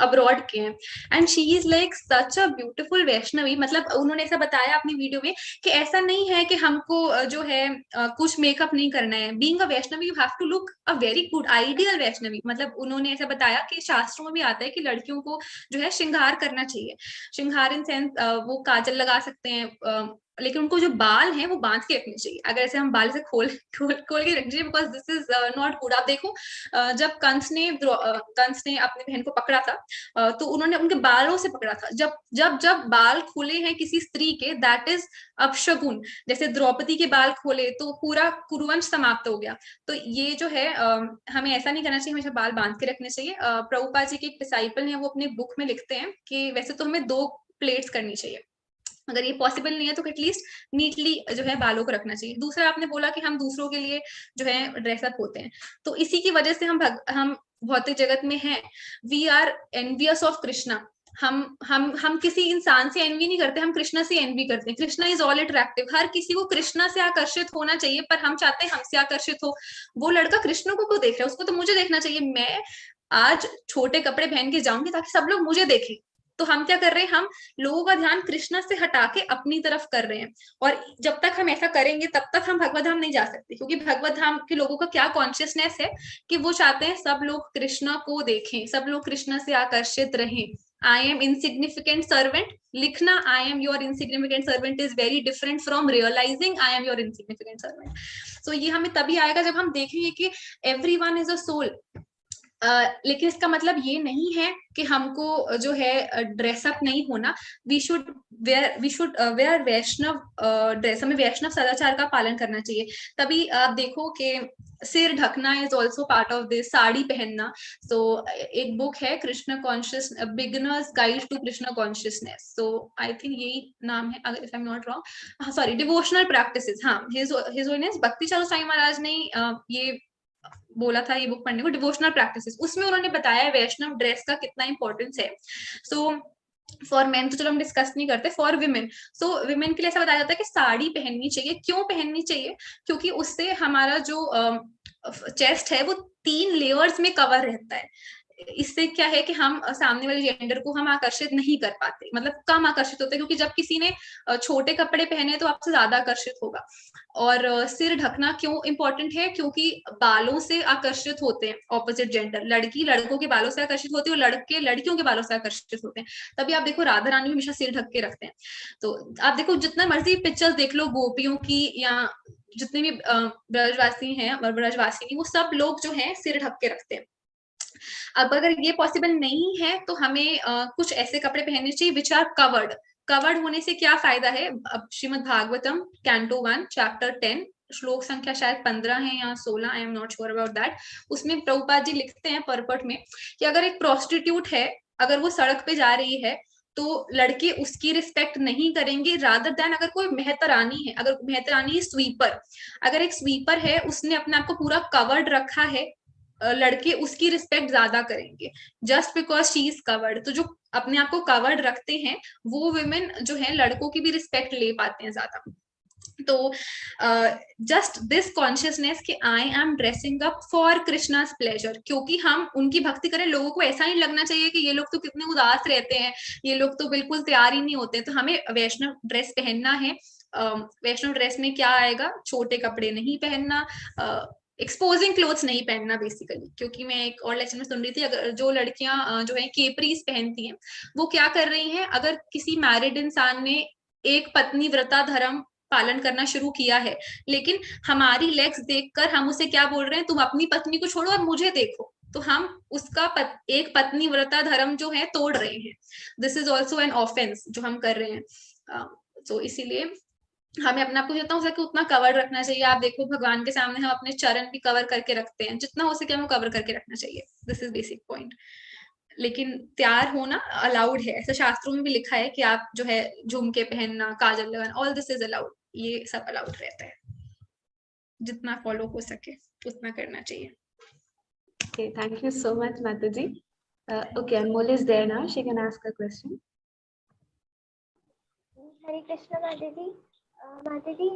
अब्रॉड के हैं, and she is like such a beautiful Vaishnavi. मतलब उन्होंने ऐसा बताया अपनी वीडियो में कि ऐसा नहीं है कि हमको जो है कुछ मेकअप नहीं करना है। Being a Vaishnavi you have to look a very good ideal Vaishnavi. मतलब उन्होंने ऐसा बताया कि शास्त्रों में भी आता है कि लड़कियों को जो है श्रृंगार करना चाहिए। श्रृंगार इन सेंस वो काजल लगा सकते हैं, लेकिन उनको जो बाल हैं वो बांध के रखने चाहिए। अगर ऐसे हम बाल से खोल के रखने चाहिए, because this is not good. आप देखो जब कंस ने अपनी बहन को पकड़ा था, तो उन्होंने उनके बालों से पकड़ा था। जब जब जब बाल खुले हैं किसी स्त्री के, दैट इज अपशगुन। जैसे द्रौपदी के बाल खोले तो पूरा कुरुवंश समाप्त हो गया। तो ये जो है हमें ऐसा नहीं करना चाहिए, हमेशा बाल बांध के रखने चाहिए। प्रभुपाद जी के एक डिसाइपल हैं, वो अपने बुक में लिखते हैं कि वैसे तो हमें 2 प्लेट्स करनी चाहिए, अगर ये पॉसिबल नहीं है तो एटलीस्ट नीटली जो है बालों को रखना चाहिए। दूसरा आपने बोला कि हम दूसरों के लिए जो है ड्रेसअप होते हैं, तो इसी की वजह से हम भौतिक जगत में हैं। We are envious of Krishna. हम किसी इंसान से एनवी नहीं करते, हम कृष्णा से एनवी करते हैं। Krishna is all attractive. हर किसी को कृष्णा से आकर्षित होना चाहिए, पर हम चाहते हैं हमसे आकर्षित हो। वो लड़का कृष्ण को क्यों देख रहा है, उसको तो मुझे देखना चाहिए। मैं आज छोटे कपड़े पहन के जाऊंगी ताकि सब लोग मुझे देखें। तो हम क्या कर रहे हैं, हम लोगों का ध्यान कृष्णा से हटा के अपनी तरफ कर रहे हैं। और जब तक हम ऐसा करेंगे तब तक हम भगवत धाम नहीं जा सकते, क्योंकि भगवत धाम के लोगों का क्या कॉन्शियसनेस है कि वो चाहते हैं सब लोग कृष्णा को देखें, सब लोग कृष्णा से आकर्षित रहें। आई एम इनसिग्निफिकेंट सर्वेंट, लिखना I am your insignificant servant is very different from realizing I am your insignificant servant. So ये हमें तभी आएगा जब हम देखेंगे कि एवरीवन इज अ सोल। लेकिन इसका मतलब ये नहीं है कि हमको जो है ड्रेसअप नहीं होना। We should wear Vaishnava dress. हमें वैष्णव सदाचार का पालन करना चाहिए। तभी आप देखो कि सिर ढकना is also part of this, sari पहनना। सो एक बुक है Krishna conscious beginners guide to Krishna consciousness, so I think यही नाम है अगर if I am not wrong. Sorry, devotional practices. हाँ, हिज होलिनेस भक्ति चारू साईं महाराज ने ये बोला था ये बुक पढ़ने को, डिवोशनल प्रैक्टिसेस। उसमें उन्होंने बताया वैष्णव ड्रेस का कितना इंपॉर्टेंस है। सो फॉर मेन तो चलो हम डिस्कस नहीं करते, फॉर विमेन। सो विमेन के लिए ऐसा बताया जाता है कि साड़ी पहननी चाहिए। क्यों पहननी चाहिए? क्योंकि उससे हमारा जो चेस्ट है वो 3 लेयर्स में कवर रहता है। इससे क्या है कि हम सामने वाले जेंडर को हम आकर्षित नहीं कर पाते, मतलब कम आकर्षित होते हैं। क्योंकि जब किसी ने छोटे कपड़े पहने तो आपसे ज्यादा आकर्षित होगा। और सिर ढकना क्यों इंपॉर्टेंट है? क्योंकि बालों से आकर्षित होते हैं ऑपोजिट जेंडर। लड़की लड़कों के बालों से आकर्षित होती है और लड़के लड़कियों के बालों से आकर्षित होते हैं। तभी आप देखो राधा रानी हमेशा सिर ढक के रखते हैं। तो आप देखो जितना मर्जी पिक्चर्स देख लो गोपियों की, या जितने भी ब्रजवासी हैं और ब्रजवासिनी, वो सब लोग जो है सिर ढक के रखते हैं। अब अगर ये पॉसिबल नहीं है तो हमें कुछ ऐसे कपड़े पहनने चाहिए विच आर कवर्ड। कवर्ड होने से क्या फायदा है? अब श्रीमद् भागवतम कैंटो 1 चैप्टर 10 श्लोक संख्या शायद 15 है या 16, आई am not sure about that. उसमें प्रभुपाद जी लिखते हैं परपट में कि अगर एक प्रोस्टिट्यूट है, अगर वो सड़क पे जा रही है तो लड़के उसकी रिस्पेक्ट नहीं करेंगे रादर देन अगर कोई मेहतरानी है। अगर मेहतरानी स्वीपर, अगर एक स्वीपर है उसने अपने आप को पूरा कवर्ड रखा है, लड़के उसकी रिस्पेक्ट ज्यादा करेंगे just because she is covered. तो जो अपने आप को कवर्ड रखते हैं वो विमेन जो है लड़कों की भी रिस्पेक्ट ले पाते हैं ज्यादा। तो जस्ट दिस कॉन्शियसनेस कि I M dressing up for Krishna's pleasure, क्योंकि हम उनकी भक्ति करें। लोगों को ऐसा नहीं लगना चाहिए कि ये लोग तो कितने उदास रहते हैं, ये लोग तो बिल्कुल तैयार ही नहीं होते। तो हमें वैष्णव ड्रेस पहनना है। वैष्णव ड्रेस में क्या आएगा? छोटे कपड़े नहीं पहनना, एक्सपोजिंग क्लोथ्स नहीं पहनना बेसिकली। क्योंकि मैं एक और लेक्चर में सुन रही थी, अगर जो लड़कियां जो है केपरीज पहनती हैं वो क्या कर रही हैं, अगर किसी मैरिड इंसान ने एक पत्नी व्रता धर्म पालन करना शुरू किया है, लेकिन हमारी लेग्स देखकर हम उसे क्या बोल रहे हैं, तुम अपनी पत्नी को छोड़ो और मुझे देखो, तो हम उसका एक पत्नी व्रता धर्म जो है तोड़ रहे हैं। This is also an offence जो हम कर रहे हैं। तो इसीलिए हमें अपने आप को जितना हो सके उतना कवर रखना चाहिए। आप देखो भगवान के सामने हम अपने चरण भी कवर करके रखते हैं, जितना हो सके हमें कवर करके रखना चाहिए। This is basic point. लेकिन तैयार होना अलाउड है, ऐसा शास्त्रों में भी लिखा है कि आप जो है झुमके पहनना, काजल लगाना, ऑल दिस इज अलाउड। ये सब अलाउड रहता है, जितना फॉलो हो सके उतना करना चाहिए। Okay, thank you so much, Mataji. Okay, Anmol is there now. She can ask a question. हरे कृष्ण माता जी, माता जी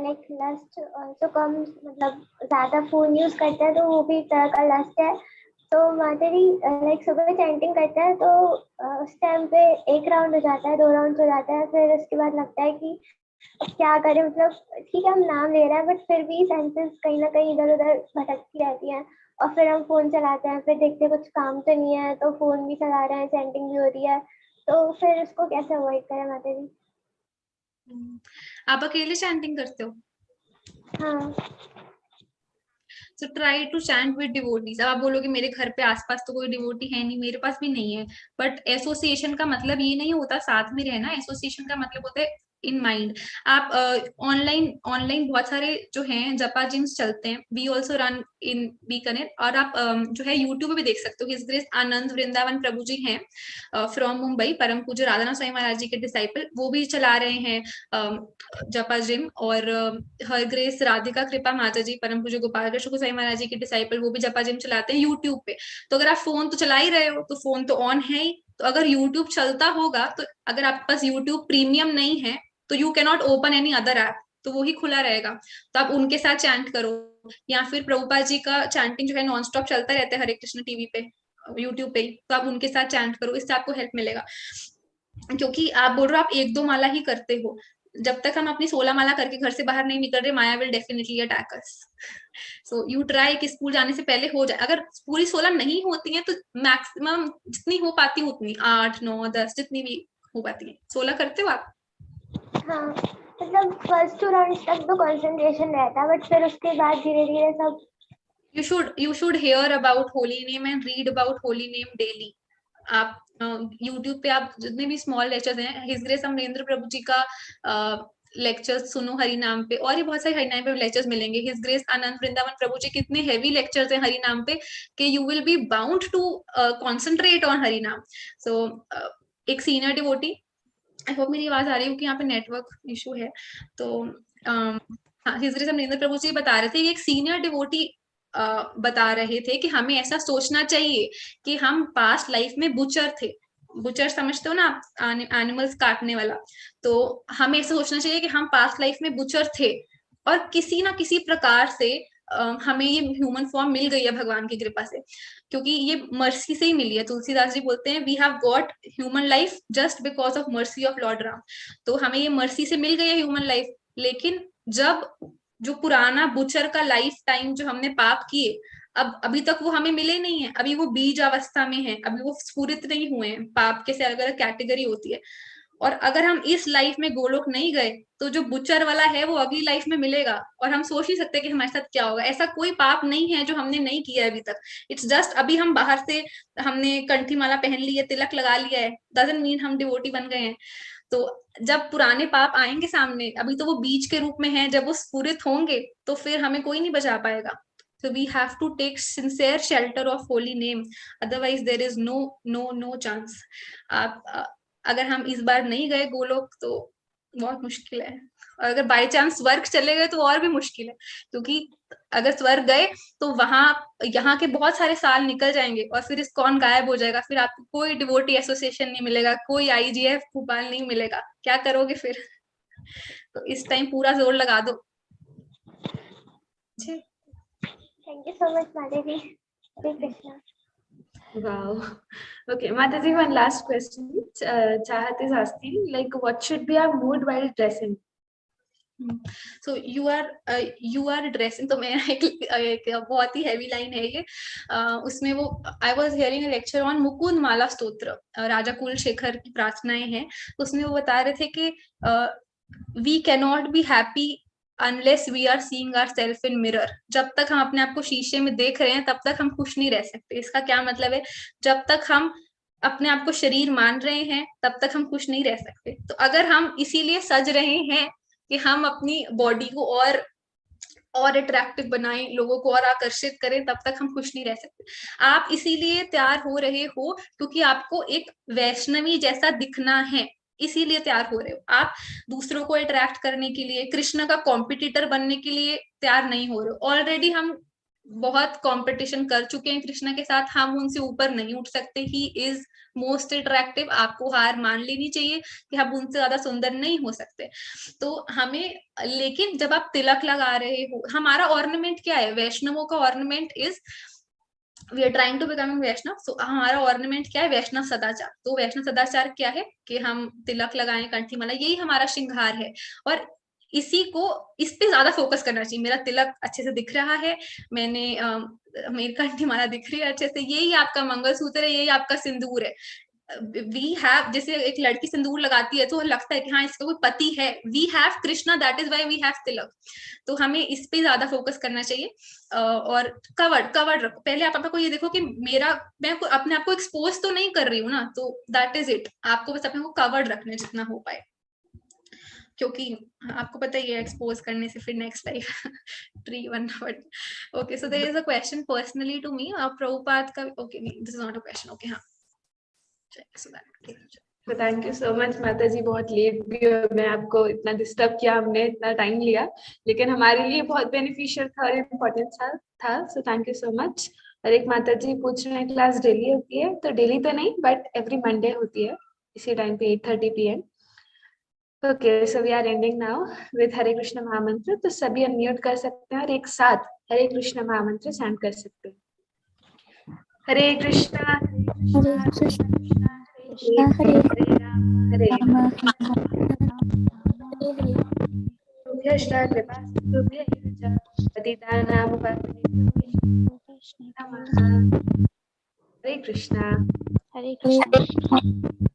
लाइक लस्ट ऑल्सो कम्स, मतलब ज्यादा फोन यूज करते हैं तो वो भी एक तरह का लस्ट है। तो माता जी लाइक सुबह चैंटिंग करते हैं तो उस टाइम पे एक राउंड हो जाता है, 2 राउंड हो जाता है, फिर उसके बाद लगता है कि अब क्या करें, मतलब ठीक है हम नाम ले रहे हैं बट फिर भी सेंसेस कहीं ना कहीं इधर उधर भटकती रहती हैं। और फिर हम फोन चलाते हैं, फिर देखते हैं कुछ काम तो नहीं है तो फोन भी चला रहे हैं, चैंटिंग भी हो रही है, तो फिर इसको कैसे अवॉइड करें माता जी? आप अकेले चैंटिंग करते हो? हाँ। So try to chant with devotees. अब आप बोलोगे मेरे घर पे आसपास तो कोई डिवोटी है नहीं, मेरे पास भी नहीं है, बट एसोसिएशन का मतलब ये नहीं होता साथ में रहना। एसोसिएशन का मतलब होता है इन माइंड। आप ऑनलाइन ऑनलाइन बहुत सारे जो हैं जपा जिम्स चलते हैं, we also run in Bikaner, और आप जो है यूट्यूब पे भी देख सकते हो। हिज ग्रेस आनंद वृंदावन प्रभु जी हैं फ्रॉम मुंबई, परम पूज्य राधानाथ स्वामी महाराज जी के डिसाइपल, वो भी चला रहे हैं जपा जिम। और हर ग्रेस राधिका कृपा माता जी, परम पूज्य गोपाल कृष्ण गोसाई महाराज जी के डिसाइपल, वो भी जपा जिम चलाते हैं यूट्यूब पे। तो अगर आप फोन तो चला ही रहे हो तो फोन तो ऑन है ही, तो अगर यूट्यूब चलता होगा तो अगर आपके पास यूट्यूब प्रीमियम नहीं है तो you can not open any other app, तो वो ही खुला रहेगा, तो आप उनके साथ चैंट करो। या फिर प्रभुपाद जी का चैंटिंग जो है नॉन स्टॉप चलता रहता है हरे कृष्ण टीवी पे, यूट्यूब पे, तो आप उनके साथ चैंट करो, इससे आपको हेल्प मिलेगा। क्योंकि आप बोल रहे हो आप 1-2 माला ही करते हो, जब तक हम अपनी 16 माला करके घर से बाहर नहीं निकल रहे, Maya will definitely attack us. So you try कि स्कूल जाने से पहले हो जाए। अगर पूरी 16 नहीं होती है तो मैक्सिमम जितनी हो पाती है उतनी, 8, 9, 10 जितनी भी हो पाती है। 16 करते हो आप? हाँ, मतलब फर्स्ट 2 राउंड तक तो कंसंट्रेशन रहता है बट फिर उसके बाद धीरे धीरे सब। You should hear about holy name and read about holy name daily. आप YouTube पे आप जितने भी स्मॉल लेक्चर्स हैं, हिज ग्रेस अमरेंद्र प्रभु जी का लेक्चर्स सुनो हरि नाम पे, और ये बहुत सारे हरि नाम पे लेक्चर्स मिलेंगे। हिज ग्रेस आनंद वृंदावन प्रभु जी कितने हैवी लेक्चर्स हैं हरि नाम पे कि you will be bound to concentrate on Hari naam. So एक सीनियर डिवोटी, आई होप मेरी आवाज आ रही है कि यहाँ पे नेटवर्क इशू है, तो हिज ग्रेस अमरेंद्र प्रभु जी बता रहे थे कि एक सीनियर डिवोटी बता रहे थे कि हमें ऐसा सोचना चाहिए कि हम पास्ट लाइफ में बुचर थे। बुचर समझते हो ना, एनिमल्स काटने वाला। तो हमें ऐसा सोचना चाहिए कि हम पास्ट लाइफ में बुचर थे और किसी ना किसी प्रकार से हमें ये ह्यूमन फॉर्म मिल गई है भगवान की कृपा से, क्योंकि ये मर्सी से ही मिली है। तुलसीदास जी बोलते हैं we have got human life just because of mercy of lord Ram. तो हमें ये मर्सी से मिल गई है ह्यूमन लाइफ, लेकिन जब जो पुराना बुचर का लाइफ टाइम जो हमने पाप किए, अब अभी तक वो हमें मिले नहीं है, अभी वो बीज अवस्था में है, अभी वो स्फुरित नहीं हुए हैं। पाप के से अलग अलग कैटेगरी होती है, और अगर हम इस लाइफ में गोलोक नहीं गए तो जो बुचर वाला है वो अगली लाइफ में मिलेगा, और हम सोच नहीं सकते कि हमारे साथ क्या होगा। ऐसा कोई पाप नहीं है जो हमने नहीं किया अभी तक। इट्स जस्ट अभी हम बाहर से हमने कंठी माला पहन ली है, तिलक लगा लिया है, डजंट मीन हम डिवोटी बन गए हैं। तो जब पुराने पाप आएंगे सामने, अभी तो वो बीज के रूप में है, जब वो स्फुरित होंगे तो फिर हमें कोई नहीं बचा पाएगा। So we have to take sincere shelter of holy name, otherwise there is no chance. आप अगर हम इस बार नहीं गए गोलोक तो बहुत मुश्किल है, और अगर बाय चांस स्वर्ग चले गए तो और भी मुश्किल है, क्योंकि अगर स्वर्ग गए तो वहां यहाँ के बहुत सारे साल निकल जाएंगे और फिर इस्कॉन गायब हो जाएगा, फिर आपको कोई डिवोटी एसोसिएशन नहीं मिलेगा, कोई IGF भोपाल नहीं मिलेगा, क्या करोगे फिर? तो इस टाइम पूरा जोर लगा दो। थैंक यू सो मच माता जी। हरे Krishna. Wow. Okay, Mataji, one last question. Chahat is asking, like, what should be our mood while dressing? So you are dressing, तो मेरा एक बहुत ही हैवी लाइन है ये, उसमें वो I was hearing a lecture on Mukunda Mala Stotra, Raja Kulasekhara की प्रार्थनाएं हैं, उसमें वो बता रहे थे कि we can not be happy unless we are seeing ourself in mirror. जब तक हम अपने आप को शीशे में देख रहे हैं तब तक हम खुश नहीं रह सकते। इसका क्या मतलब है? जब तक हम अपने आप को शरीर मान रहे हैं तब तक हम खुश नहीं रह सकते। तो अगर हम इसीलिए सज रहे हैं कि हम अपनी बॉडी को और अट्रैक्टिव बनाएं, लोगों को और आकर्षित करें, तब तक हम खुश नहीं रह सकते। आप इसीलिए तैयार हो रहे हो क्योंकि आपको एक वैष्णवी जैसा दिखना है, इसीलिए तैयार हो रहे हो। आप दूसरों को अट्रैक्ट करने के लिए, कृष्ण का कॉम्पिटिटर बनने के लिए तैयार नहीं हो रहे हो। ऑलरेडी हम बहुत कंपटीशन कर चुके हैं कृष्णा के साथ, हम उनसे ऊपर नहीं उठ सकते। ही इज मोस्ट अट्रैक्टिव, आपको हार मान लेनी चाहिए कि हम उनसे ज्यादा सुंदर नहीं हो सकते। तो हमें, लेकिन जब आप तिलक लगा रहे हो, हमारा ऑर्नामेंट क्या है, वैष्णवों का ornament is we are trying to becoming Vaishnava. So हमारा ऑर्नामेंट क्या है, वैष्णव सदाचार। तो वैष्णव सदाचार क्या है कि हम तिलक लगाएं, कंठी माला, यही हमारा श्रृंगार है। और इसी को, इस पे ज्यादा फोकस करना चाहिए। मेरा तिलक अच्छे से दिख रहा है, मैंने मेरी कंठी माला दिख रही है अच्छे से, यही आपका मंगलसूत्र है, यही आपका सिंदूर है। वी हैव, जैसे एक लड़की सिंदूर लगाती है तो लगता है कि हाँ इसका कोई पति है, we have Krishna, that is why we have tilak. तो हमें इस पे ज्यादा फोकस करना चाहिए। और कवर्ड रखो। पहले आप आपको ये देखो कि मैं अपने आप को एक्सपोज तो नहीं कर रही हूँ ना, तो दैट इज इट। आपको बस अपने को कवर्ड रखना जितना हो पाए, क्योंकि आपको पता ही है एक्सपोज करने से फिर next life tree one word. Okay, so there is a question personally to me, Prabhupada का। Okay, this is not a question. Okay, हाँ, तो थैंक यू सो मच माता जी, बहुत लेट भी हो, मैं आपको इतना डिस्टर्ब किया, हमने इतना टाइम लिया, लेकिन हमारे लिए बहुत बेनिफिशियल था और इम्पोर्टेंट था। So thank you so much. और एक माता जी पूछ रहे हैं क्लास डेली होती है? तो डेली तो नहीं, बट एवरी मंडे होती है इसी टाइम पे 8:30 PM। Okay, so we are ending now with Hare Krishna Mahamantra. तो सभी अनम्यूट कर सकते हैं और एक साथ हरे कृष्ण महामंत्र चैंट कर सकते हैं। हरे कृष्णा हरे कृष्ण हरे हरे राम हरे राम तुभ्यश्च कृपा सिन्धुभ्यः च पतितानां पावनेभ्यो नमः। हरे कृष्णा। हरे कृष्ण।